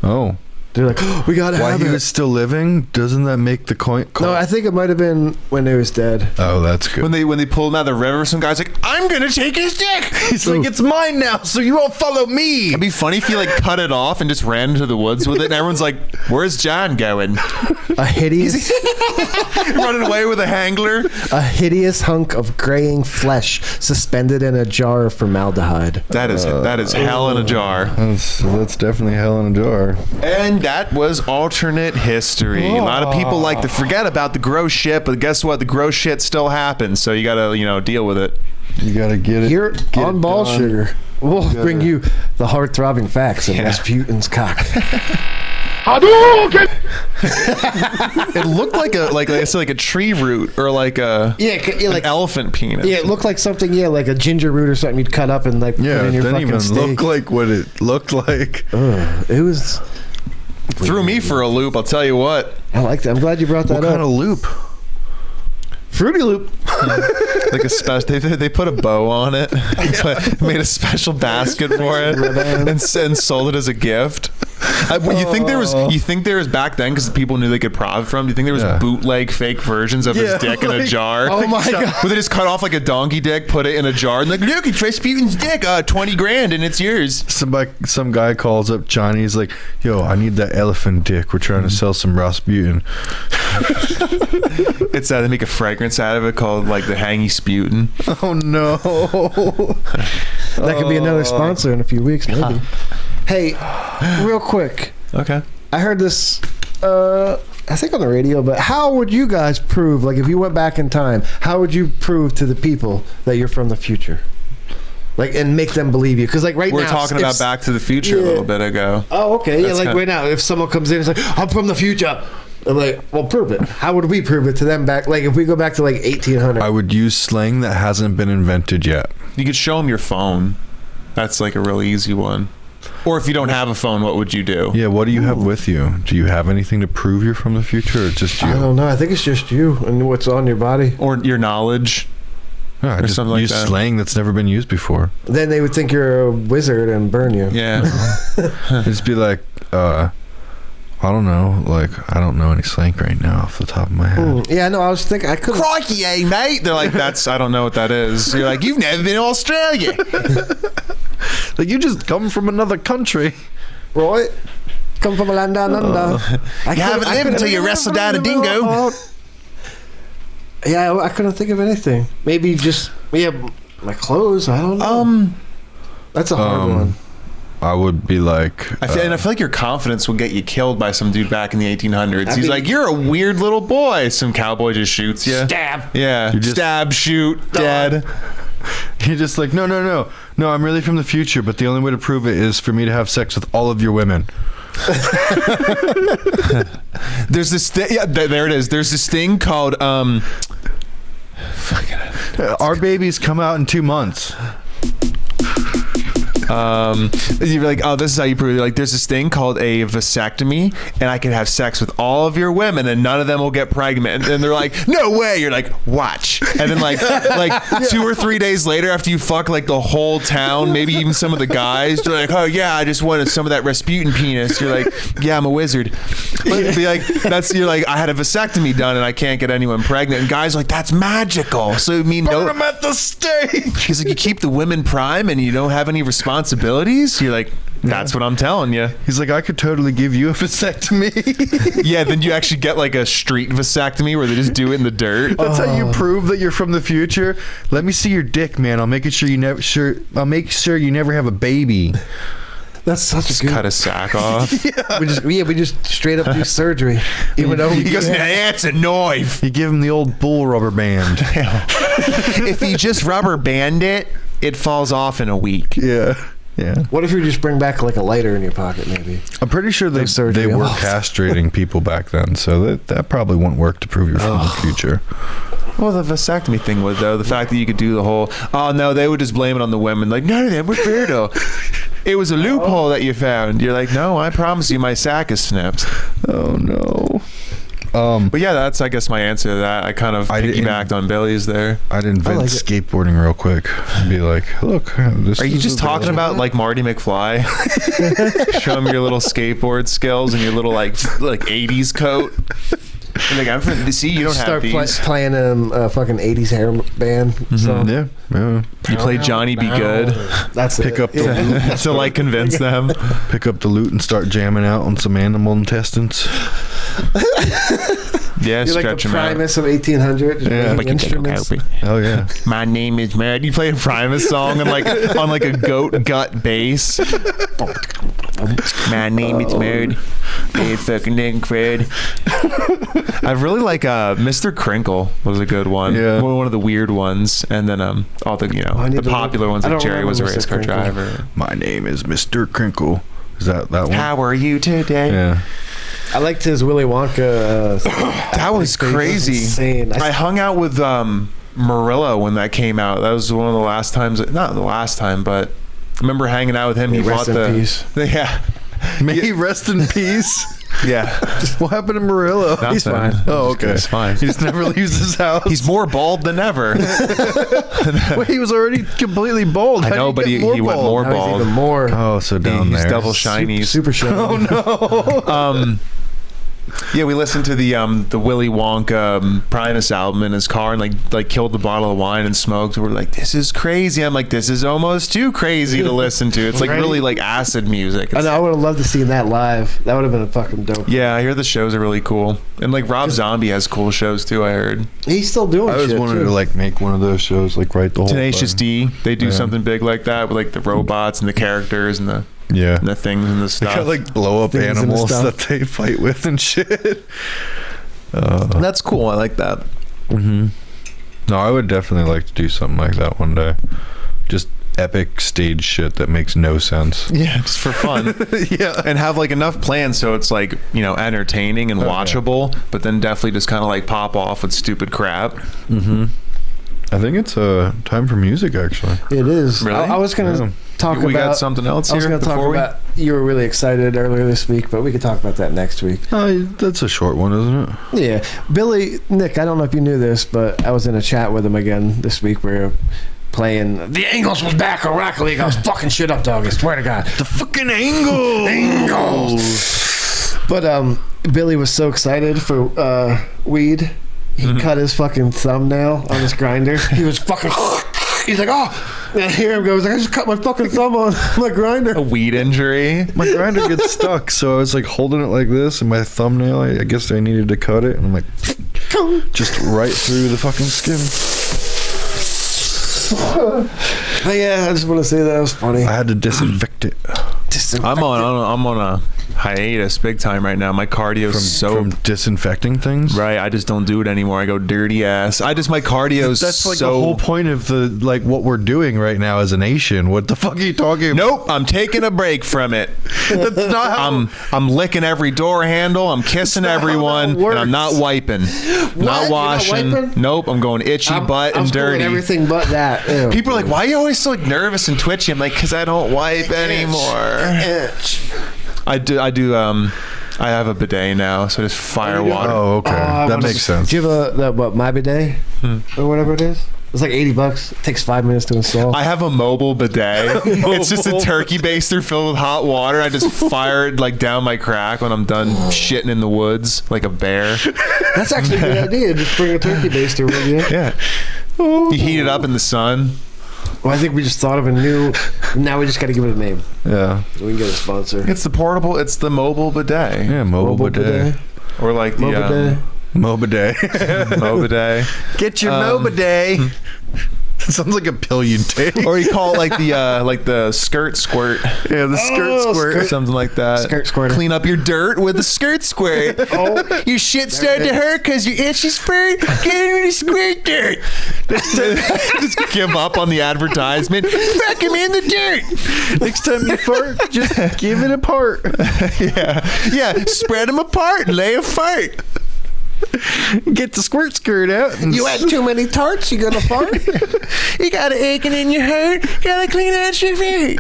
Oh. They're like, oh, we gotta While have he it. was still living, doesn't that make the coin? No, I think it might have been when he was dead. Oh, that's good. When they pulled him out of the river, some guy's like, "I'm gonna take his dick." He's like, "It's mine now, so you won't follow me." It'd be funny if he like cut it off and just ran into the woods with it, and everyone's like, "Where's John going?" A hideous, Running away with a hangler. a hideous hunk of graying flesh suspended in a jar of formaldehyde. That is hell in a jar. That's definitely hell in a jar. And that was alternate history. A lot of people like to forget about the gross shit, but guess what? The gross shit still happens, so you gotta, deal with it. You gotta get it. Here on Ball Sugar, we'll bring you the heart-throbbing facts of Rasputin's cock. It looked like a tree root or like a like elephant penis. Yeah, it looked like something. Yeah, like a ginger root or something you'd cut up and like put in your it didn't fucking even steak. look like what it looked like. It was. Threw me for a loop. I'll tell you what. I like that. I'm glad you brought that What up. kind of loop? Fruity Loop. Like a special. They put a bow on it. Made a special basket for it and sold it as a gift. You think there was back then because people knew they could profit from? Do you think there was bootleg fake versions of his dick in a jar? Oh my god! Where they just cut off like a donkey dick, put it in a jar, and like, look, it's Rasputin's dick, $20,000, and it's yours. Some guy calls up Johnny. He's like, "Yo, I need that elephant dick. We're trying to sell some Rasputin." It's they make a fragrance out of it called like the Hangy Sputin. Oh no! That could be another sponsor in a few weeks, maybe. Hey, real quick. Okay. I heard this, I think on the radio, but how would you guys prove, like if you went back in time, how would you prove to the people that you're from the future? Like, and make them believe you? Because like right now. We're talking about Back to the Future a little bit ago. Oh, okay. That's right now, if someone comes in and is like, I'm from the future. I'm like, well, prove it. How would we prove it to them back? Like if we go back to like 1800. I would use slang that hasn't been invented yet. You could show them your phone. That's like a really easy one. Or if you don't have a phone, what would you do? Yeah, what do you have with you? Do you have anything to prove you're from the future, or just you? I don't know. I think it's just you and what's on your body. Or your knowledge. I just something like use that. slang that's never been used before. Then they would think you're a wizard and burn you. Yeah. Just be like, I don't know. Like, I don't know any slang right now off the top of my head. Yeah, no, I was thinking I could. Crikey, eh, mate? They're like, I don't know what that is. You're like, you've never been to Australia. Like, you just come from another country. Right? Come from a land down under. You haven't lived until you wrestled down a dingo. Yeah, I couldn't think of anything. Maybe just my clothes. I don't know. That's a hard one. I would be like, I feel like your confidence will get you killed by some dude back in the 1800s. He's like, you're a weird little boy. Some cowboy just shoots you. Stab. Yeah. Stab, shoot, dead. you're just like, no, I'm really from the future, but the only way to prove it is for me to have sex with all of your women. There's this thing. Yeah, there it is. There's this thing called Our babies come out in 2 months. You're like, oh, this is how you prove it. Like, there's this thing called a vasectomy, and I can have sex with all of your women, and none of them will get pregnant. And they're like, no way. You're like, watch. And then like 2 or 3 days later, after you fuck like the whole town, maybe even some of the guys, they're like, oh yeah, I just wanted some of that Rasputin penis. You're like, yeah, I'm a wizard. But be like, you're like, I had a vasectomy done, and I can't get anyone pregnant. And guys are like, that's magical. So I mean, Burn 'em at the stake. He's like, you keep the women prime and you don't have any responsibilities. You're like, that's what I'm telling you. He's like, I could totally give you a vasectomy. Yeah, then you actually get like a street vasectomy where they just do it in the dirt. That's how you prove that you're from the future. Let me see your dick, man. I'll make sure you never have a baby. That's such Just a good. cut a sack off. We just straight up do surgery. Even though He goes, yeah, it's a knife. You give him the old bull rubber band. If you just rubber band it, it falls off in a week. Yeah. What if you just bring back like a lighter in your pocket, maybe? I'm pretty sure they were castrating people back then, so that probably won't work to prove you're from the future. Well, the vasectomy thing would, though. The fact that you could do the whole, oh, no, they would just blame it on the women. Like, no, that was fair, though. It was a loophole that you found. You're like, no, I promise you my sack is snipped. Oh, no. But yeah, that's, I guess, my answer to that. I kind of piggybacked on Billy's there. I'd invent skateboarding real quick and be like, look, this Are you just talking about like Marty McFly? Show him your little skateboard skills and your little like 80s coat. And like, I'm from, see, you don't have these. Start playing a fucking 80s hair band song. Yeah. You play Johnny Be Good. That's Pick up the loot. To like convince them. Pick up the loot and start jamming out on some animal intestines. Yeah, You're like stretch the them out. Primus of 1800. Yeah. Like instruments. Oh yeah. My name is Mad. You play a Primus song and like on like a goat gut bass. My name is Mad. It's fucking incredible. I really like Mr. Crinkle was a good one. Yeah. One of the weird ones, and then all the the popular ones like Jerry was a race car driver. My name is Mr. Crinkle. Is that one? How are you today? Yeah. I liked his Willy Wonka. That was crazy. Insane. I hung out with Murillo when that came out. That was one of the last times. Not the last time, but I remember hanging out with him. He bought peace. Yeah. May he rest in peace. Yeah. What happened to Murillo? He's fine. Oh, okay. He's fine. He just never leaves his house. He's more bald than ever. Wait, he was already completely bald. I know, but he went more Now he's bald. even more. Oh, so down He's there. double shiny. Super shiny. Oh no. Yeah, we listened to the Willy Wonka Primus album in his car and like killed the bottle of wine and smoked. We're like, this is crazy. I'm like, this is almost too crazy to listen to. It's like really like acid music. I know. I would have loved to see that live. That would have been a fucking dope. Yeah, I hear the shows are really cool. And like Rob Zombie has cool shows too, I heard. He's still doing I always shit, wanted too. to like make one of those shows, like write the whole Tenacious thing. D, they do something big like that with like the robots and the characters and the things and the They stuff. got like blow up Things and the animals stuff. that they fight with and shit. That's cool. I like that. Mm-hmm. No, I would definitely like to do something like that one day. Just epic stage shit that makes no sense. Yeah, just for fun. Yeah. And have like enough plans so it's like, entertaining and watchable, but then definitely just kind of like pop off with stupid crap. Mm-hmm. I think it's time for music, actually. It is. Really? I was going to talk about... We got something else I was here going to talk before we... about... You were really excited earlier this week, but we could talk about that next week. That's a short one, isn't it? Yeah. Nick, I don't know if you knew this, but I was in a chat with him again this week. We were playing... The Angles was back on Rocket League. I was fucking shit up, dog. I swear to God. The fucking Angles! But Billy was so excited for weed. He cut his fucking thumbnail on his grinder. He was fucking... He's like, oh! And I hear him go, I just cut my fucking thumb on my grinder. A weed injury. My grinder gets stuck, so I was like holding it like this, and my thumbnail, I guess I needed to cut it, and I'm like, just right through the fucking skin. But yeah, I just want to say that was funny. I had to disinfect it. I'm on a hiatus big time right now. My cardio's from disinfecting things. Right, I just don't do it anymore. I go dirty ass. My cardio's That's like the whole point of what we're doing right now as a nation. What the fuck are you talking about? Nope, I'm taking a break from it. That's not how I'm licking every door handle. I'm kissing everyone, and I'm not wiping, not washing. You're not wiping? Nope, I'm going itchy butt and dirty. Everything but that. Ew. People are like, "Why are you always so nervous and twitchy?" I'm like, "Cause I don't wipe anymore." I do. I have a bidet now, so I just fire water. Oh, okay, that makes sense. Do you have my bidet or whatever it is? It's like $80. It takes 5 minutes to install. I have a mobile bidet. It's just a turkey baster filled with hot water. I just fire it down my crack when I'm done shitting in the woods like a bear. That's actually a good idea. Just bring a turkey baster with you. Yeah. You heat it up in the sun. Well, I think we just thought of a new. Now we just got to give it a name. Yeah. We can get a sponsor. It's the mobile bidet. Yeah, mobile bidet. Or like the Mobidet. Mobidet. Get your Mobidet. Sounds like a pillion tail. Or you call it the skirt squirt. Yeah, the skirt squirt. Something like that. Skirt squirt. Clean up your dirt with the skirt squirt. Your shit started to hurt because your itchy spurt. Get in the squirt dirt. Just give up on the advertisement. Fuck him in the dirt. Next time you fart, just give it apart. Yeah. Spread them apart and lay a fart. Get the skirt out. You had too many tarts, you gonna fart? You got an aching in your heart. Gotta clean out your feet.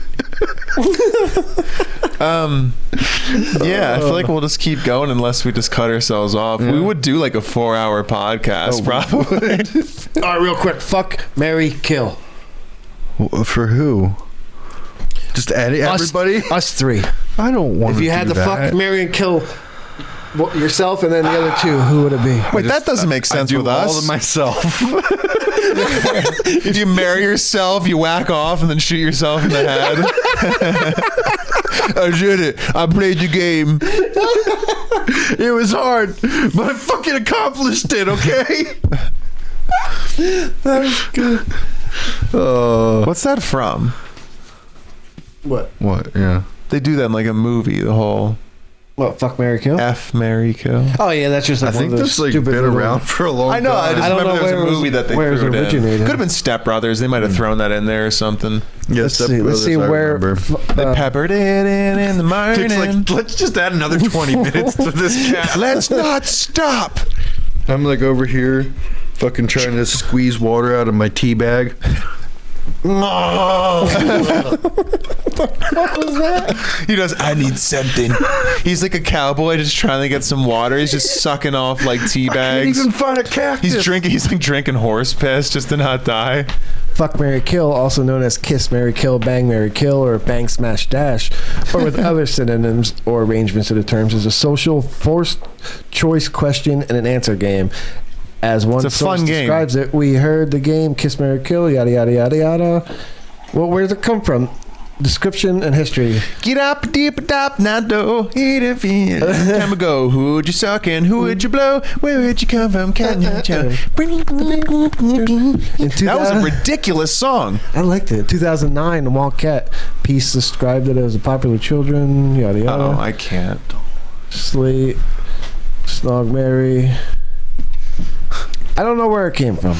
I feel like we'll just keep going unless we just cut ourselves off. We would do like a 4-hour podcast probably. All right, real quick. Fuck, marry, kill. For who? Just everybody? Us three. I don't want to. If you had to fuck, marry, and kill yourself and then the other two, who would it be? Wait, that doesn't make sense with us. All of myself. If you marry yourself, you whack off and then shoot yourself in the head. I did it. I played the game. It was hard, but I fucking accomplished it, okay? That was good. What's that from? What? Yeah. They do that in like a movie, the whole... What, fuck, marry, kill? F, marry, kill. Oh, yeah, that's just like I think this like been around for a long time. I know, I just remember there was a movie that they threw it in. Could have been Step Brothers. They might have thrown that in there or something. Yeah, let's see where... They peppered it in the morning. It's like, let's just add another 20 minutes to this cat. Let's not stop. I'm like over here fucking trying to squeeze water out of my tea bag. What was that? He goes, I need something. He's like a cowboy just trying to get some water. He's just sucking off like tea bags. Can't even find a cactus. He's like drinking horse piss just to not die. Fuck, marry, kill, also known as kiss, marry, kill, bang, marry, kill, or bang, smash, dash, or with other synonyms or arrangements of the terms, is a social forced choice question and an answer game. As one source describes it, we heard the game Kiss, Marry, Kill, yada, yada, yada, yada. Well, where does it come from? Description and history. Get up, deep, dop, not do, eat a feel. Time ago, who would you suck and who would you blow? Where would you come from? Can you tell? That was a ridiculous song. I liked it. 2009, the Wonket piece described it as a popular children, yada, yada. Oh, I can't. Slate, Snog Mary. I don't know where it came from.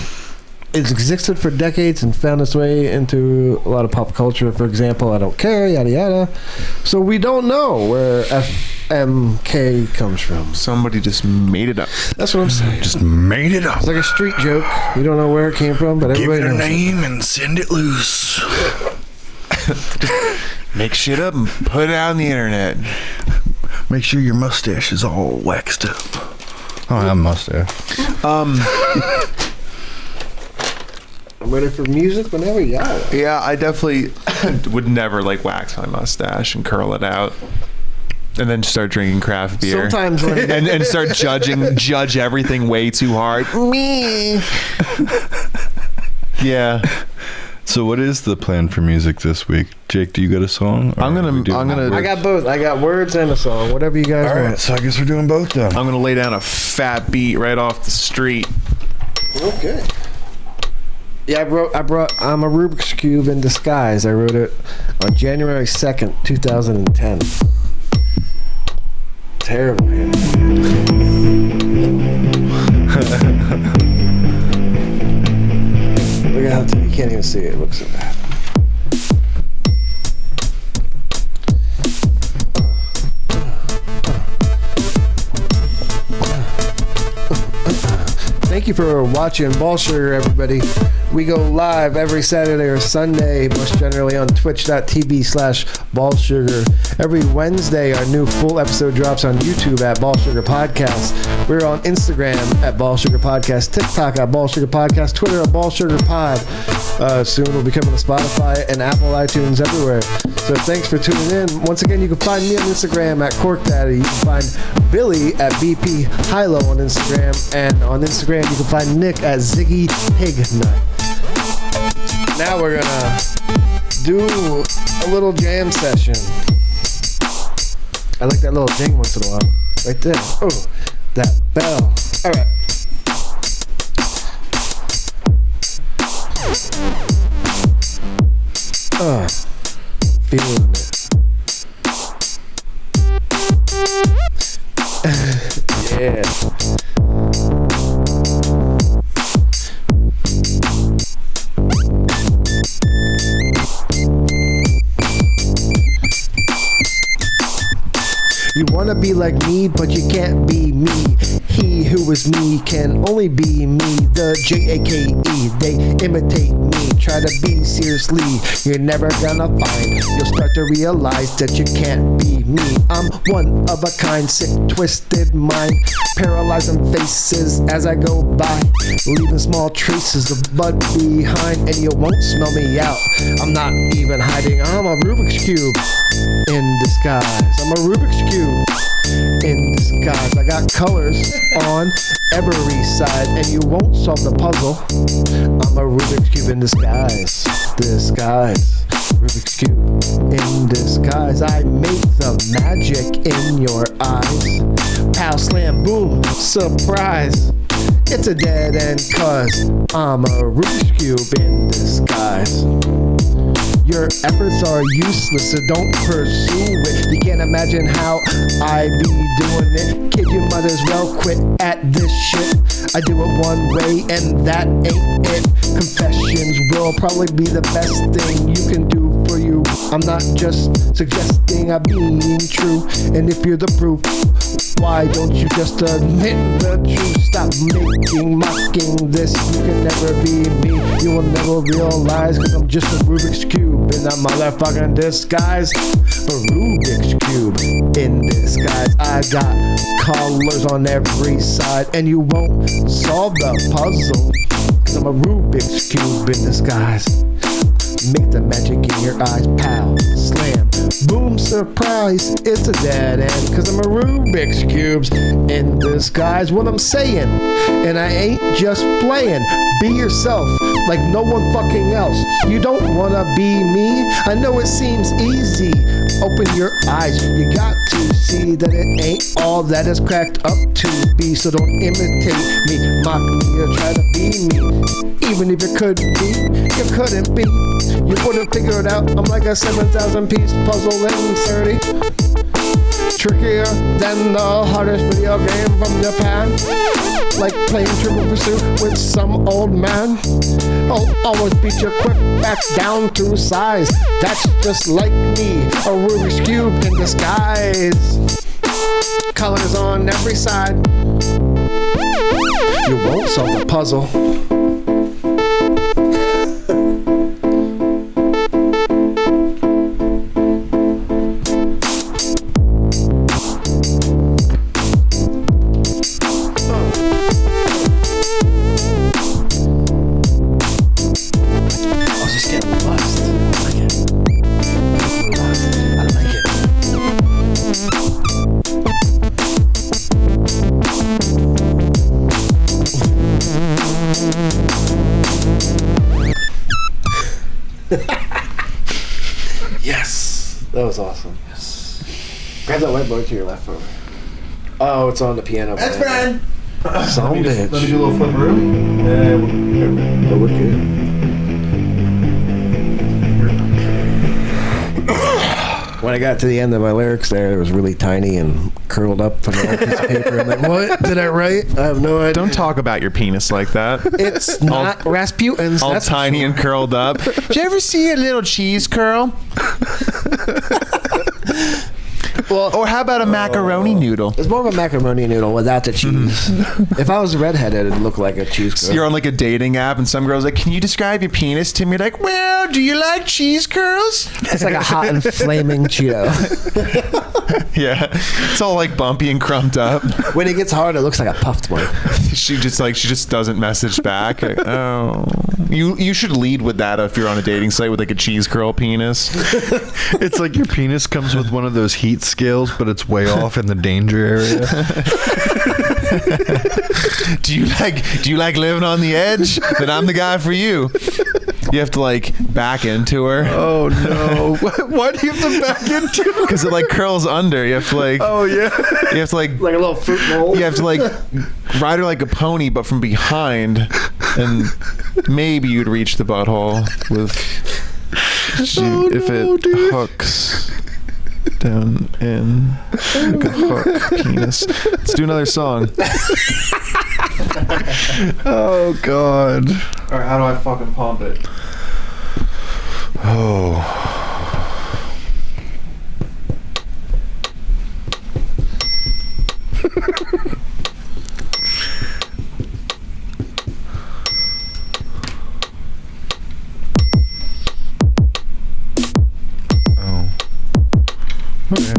It's existed for decades and found its way into a lot of pop culture. For example, I don't care, yada yada. So we don't know where FMK comes from. Somebody just made it up. That's what I'm saying. Just made it up. It's like a street joke. We don't know where it came from, but everybody knows. Give it a name and send it loose. Make shit up and put it out on the internet. Make sure your mustache is all waxed up. Oh, I have a mustache. I'm ready for music whenever y'all. Yeah, I definitely would never like wax my mustache and curl it out. And then start drinking craft beer. Sometimes when and start judge everything way too hard. Me. Yeah. So what is the plan for music this week? Jake, do you got a song? I'm gonna I got both. I got words and a song. Whatever you guys want. All right, so I guess we're doing both then. I'm gonna lay down a fat beat right off the street. Okay. Yeah, I'm a Rubik's Cube in disguise. I wrote it on January 2nd, 2010. Terrible handwriting. Look at how you can't even see it. It looks so bad. Thank you for watching Ball Sugar, everybody. We go live every Saturday or Sunday, most generally on twitch.tv/ballsugar. Every Wednesday, our new full episode drops on YouTube at Ball Sugar Podcast. We're on Instagram at Ball Sugar Podcast, TikTok at Ball Sugar Podcast, Twitter at Ball Sugar Pod. Soon we'll be coming to Spotify and Apple iTunes everywhere. So thanks for tuning in. Once again, you can find me on Instagram at Cork Daddy. You can find Billy at BP Hilo on Instagram. And on Instagram, you can find Nick at Ziggy Pignut. Now we're gonna do a little jam session. I like that little ding once in a while. Right there. Oh, that bell. All right. Feeling it. Yeah. You wanna be like me, but you can't be me. He who is me can only be me. The J-A-K-E, they imitate me. Try to be seriously, you're never gonna find. You'll start to realize that you can't be me. I'm one of a kind, sick, twisted mind. Paralyzing faces as I go by, leaving small traces of blood behind. And you won't smell me out, I'm not even hiding. I'm a Rubik's Cube in disguise. I'm a Rubik's Cube in disguise. I got colors on every side, and you won't solve the puzzle. I'm a Rubik's Cube in disguise. Disguise. Rubik's Cube in disguise. I make the magic in your eyes. Pow, slam, boom, surprise. It's a dead end, cause I'm a Rubik's Cube in disguise. Your efforts are useless, so don't pursue it. You can't imagine how I be doing it. Kid, you might as well quit at this shit. I do it one way and that ain't it. Confessions will probably be the best thing you can do for you. I'm not just suggesting I'm being true. And if you're the proof, why don't you just admit the truth? Stop mocking this. You can never be me. You will never realize, cause I'm just a Rubik's Cube in a motherfucking disguise. A Rubik's Cube in disguise. I got colors on every side, and you won't solve the puzzle, cause I'm a Rubik's Cube in disguise. Make the magic in your eyes. Pow, slam, boom, surprise. It's a dead end, cause I'm a Rubik's Cube in disguise. What I'm saying, and I ain't just playing. Be yourself, like no one fucking else. You don't wanna be me. I know it seems easy. Open your eyes, you got to see that it ain't all that it's cracked up to be. So don't imitate me, mock me, or try to be me. Even if you could be, you couldn't be. You wouldn't figure it out. I'm like a 7,000 piece puzzle in 30. Trickier than the hardest video game from Japan. Like playing Triple Pursuit with some old man. I'll always beat you quick back down to size. That's just like me, a Rubik's Cube in disguise. Colors on every side. You won't solve the puzzle. Yes, that was awesome. Yes. Grab that whiteboard to your left over. Oh, it's on the piano. That's Brad. Some bitch. Let me do a little flip room. But we're good. When I got to the end of my lyrics there, it was really tiny and curled up on a piece of paper. I'm like, what did I write? I have no idea. Don't talk about your penis like that. It's not Rasputin's. All that's tiny and curled up. Did you ever see a little cheese curl? Well, or how about a macaroni noodle? It's more of a macaroni noodle without the cheese. If I was redheaded, it'd look like a cheese curl. You're on like a dating app, and some girl's like, "Can you describe your penis to me?" You're like, "Well, do you like cheese curls?" It's like a hot and flaming Cheeto. Yeah, it's all like bumpy and crumped up. When it gets hard, it looks like a puffed one. She just doesn't message back. Like, oh, you should lead with that if you're on a dating site with like a cheese curl penis. It's like your penis comes with one of those heat scales, but it's way off in the danger area. Do you like living on the edge? Then I'm the guy for you. You have to like back into her. Oh no! Why do you have to back into her? Because it like curls under. You have to like. Oh yeah. You have to like a little fruit bowl. You have to like ride her like a pony, but from behind, and maybe you'd reach the butthole with. If it hooks down in like a hook penis. Let's do another song. Oh God. All right, how do I fucking pump it? Oh. Okay.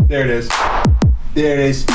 There it is. There it is.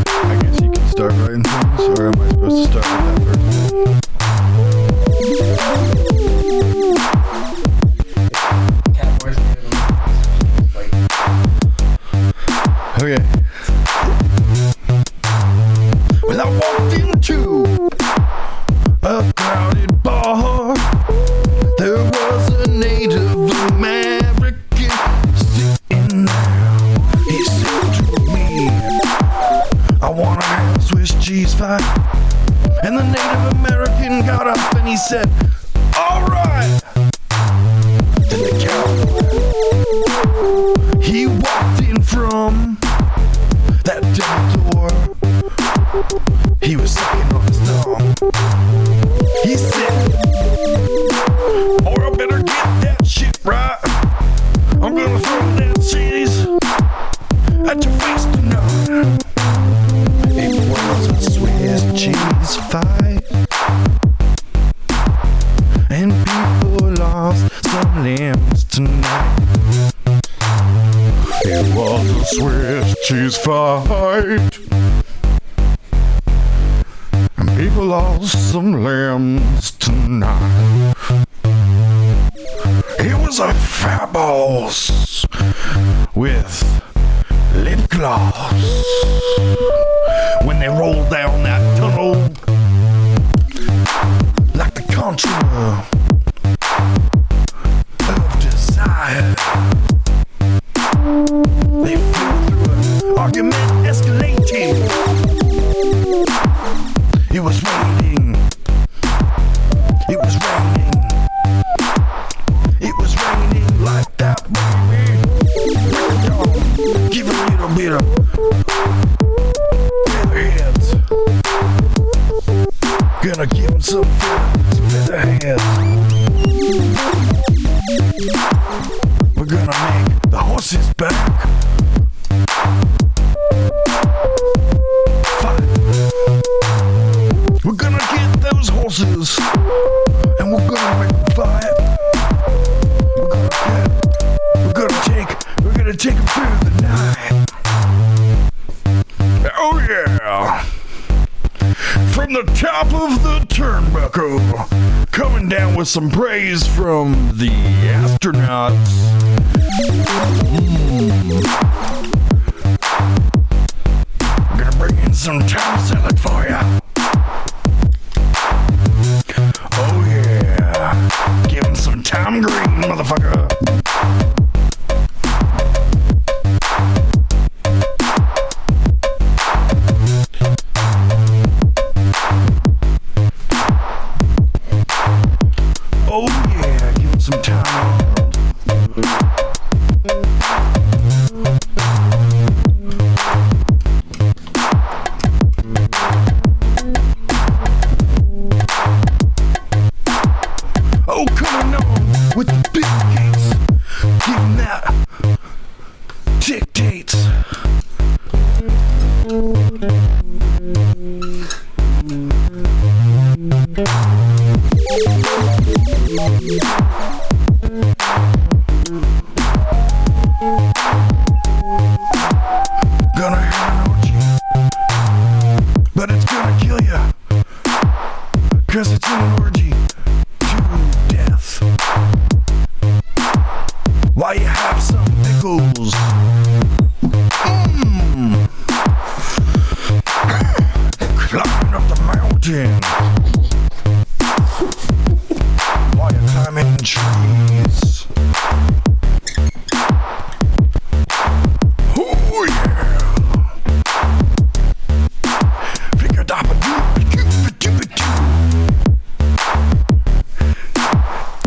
I guess you can start writing things, or am I supposed to start with that first? Okay. And I walked into a crowded bar. There was a Native American sitting there. He said to me, I wanna have a Swiss cheese fight. And the Native American got up and he said, alright. Then the cowboy, he walked in from that double door. He was sucking on his thumb. He said, or I better get that shit right. I'm gonna throw that cheese at your face tonight. It was a Swiss cheese fight, and people lost some limbs tonight. It was a Swiss cheese fight, and people lost some limbs tonight. It was a fat boss with lip gloss. When they rolled down that tunnel like the contra of desire, they flew through an argument escalating. It was raining. It was raining. It was raining like that, baby. Give a little bit of featherheads. Gonna give him some featherheads. We're gonna make the horses back. We're gonna get those horses and we're gonna make them fight. We're gonna take them through the night. Oh yeah! From the top of the turnbuckle, coming down with some praise from the astronauts. We're gonna bring in some town salad for ya. Oh yeah, give him some Tom Green, motherfucker. Oh yeah, give him some Tom. Oh, coming on with the big gates. Give him that dictates. Gonna have an orgy, but it's gonna kill ya, 'cause it's an orgy to death. Why you have some pickles? Climbing up the mountain. While you're climbing trees. Oh yeah.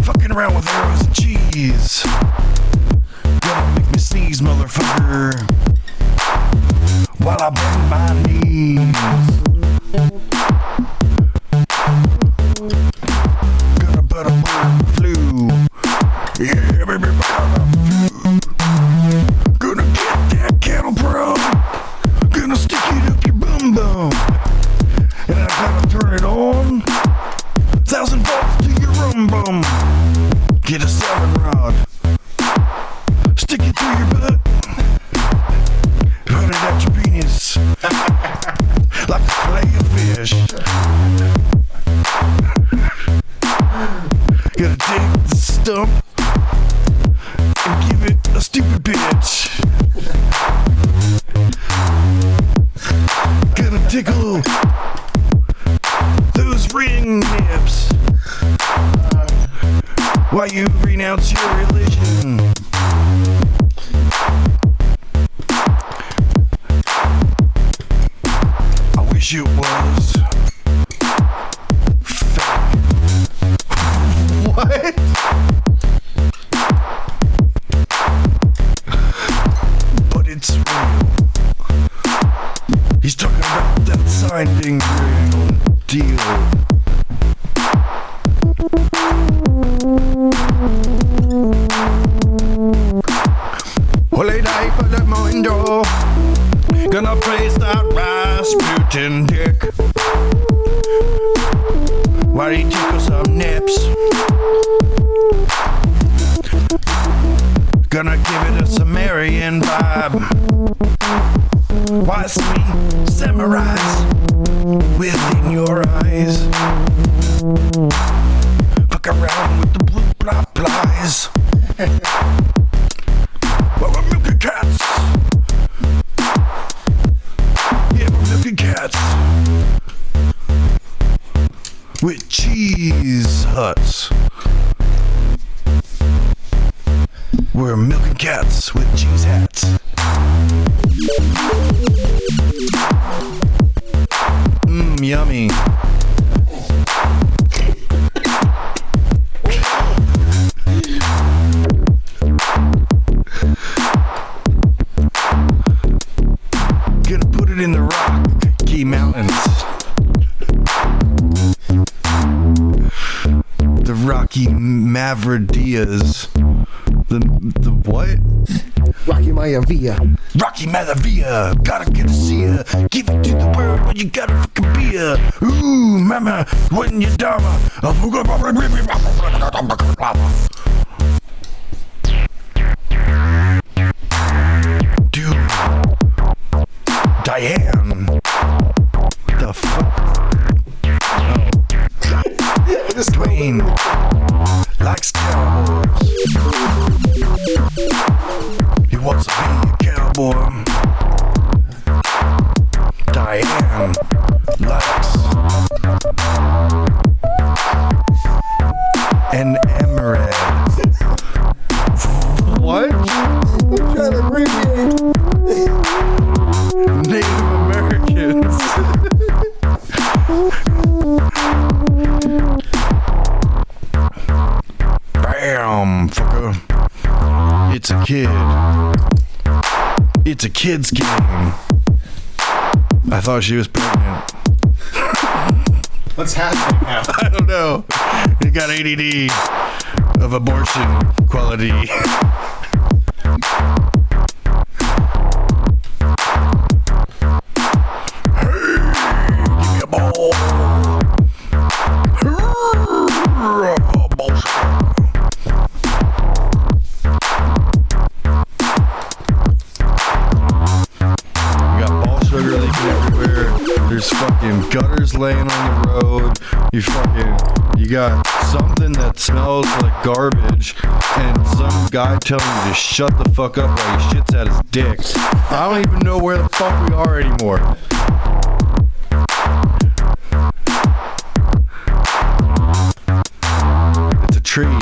Fucking around with arrows and cheese. Gonna make me sneeze, motherfucker, while I bend my knees. Gonna put a bird flu. Yeah, baby, flu. Gonna get that cattle bro. Gonna stick it up your bum bum. And I gotta turn it on. 1,000 volts to your rum bum. Get a 7-rod. Stick it through your butt. Put it at your penis. Like a fillet of fish. Gotta take the stump and give it a stupid bitch. Gonna tickle those ring nips while you renounce your religion. I wish it was fake. What? But it's real. He's talking about that signing real deal. Holy day for the window. Gonna place that Rasputin dick while he tickles some nips. Gonna give it a Sumerian vibe. Watch me summarize within your eyes. Fuck around with the blue blop flies. Well, we're milking cats. Yeah, we're milking cats. With cheese huts. We're milking cats with cheese hats. Yummy. Gonna put it in the Rocky Mountains. The Rocky Mavridias. The what? Rocky Maivia. Rocky Malavia, gotta get to see ya. Give it to the world when you gotta fucking be ya. Ooh, mama, when you dama. Dude, Diane. The fuck? Oh. Dwayne likes cowboys. He wants to be a cowboy. Diane likes an emerald. What? I'm trying to abbreviate. Native Americans. Bam, fucker. It's a kid. It's a kid's game. I thought she was pregnant. What's happening now? I don't know. It got ADD of abortion quality. Hey, give me a ball. There's fucking gutters laying on the road. You got something that smells like garbage, and some guy telling you to shut the fuck up while he shits at his dick. I don't even know where the fuck we are anymore. It's a tree.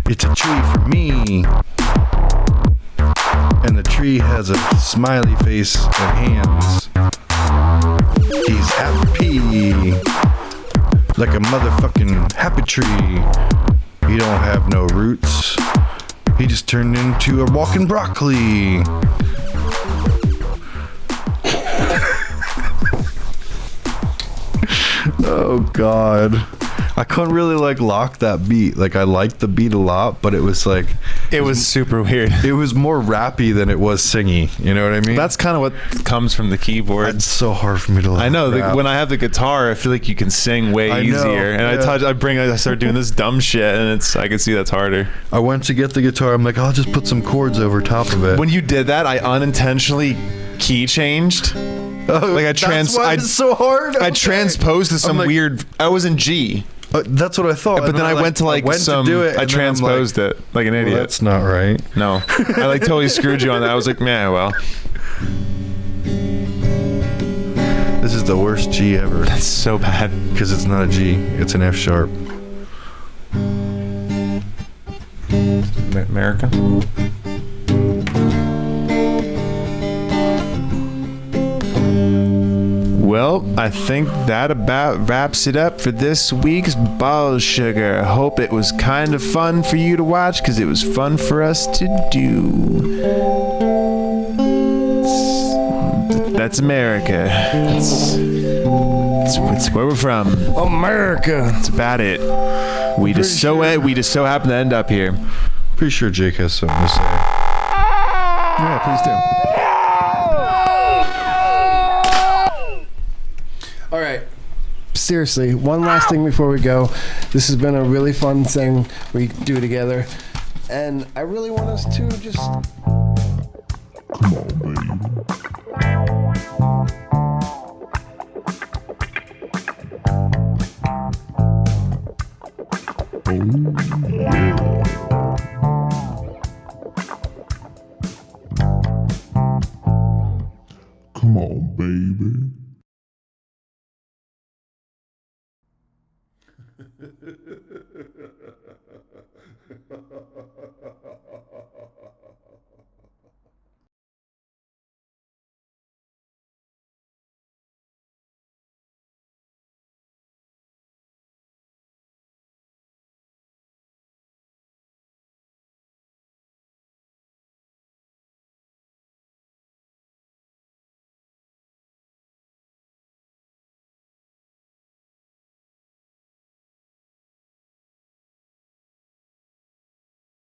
It's a tree for me. And the tree has a smiley face and hands. He's happy. Like a motherfucking happy tree. He don't have no roots. He just turned into a walking broccoli. Oh, God. I couldn't really lock that beat. I liked the beat a lot, but it was super weird. It was more rappy than it was singy. You know what I mean? That's kind of what comes from the keyboard. It's so hard for me to I know. rap. When I have the guitar, I feel like you can sing way easier. And yeah. I start doing this dumb shit, and I can see that's harder. I went to get the guitar. I'm like, I'll just put some chords over top of it. When you did that, I unintentionally key changed. That's why it's so hard. I transposed to some weird. I was in G. That's what I thought. But then I went to I transposed it like an idiot. That's not right. No, I totally screwed you on that. I was like, man, well. This is the worst G ever. That's so bad. Because it's not a G. It's an F sharp. America. Well, I think that about wraps it up for this week's Ball Sugar. I hope it was kind of fun for you to watch because it was fun for us to do. That's America. That's where we're from. America. That's about it. We just so happen to end up here. Pretty sure Jake has something to say. Yeah, please do. All right. Seriously, one last thing before we go. This has been a really fun thing we do together. And I really want us to just... Come on, baby. Oh, yeah. Come on, baby.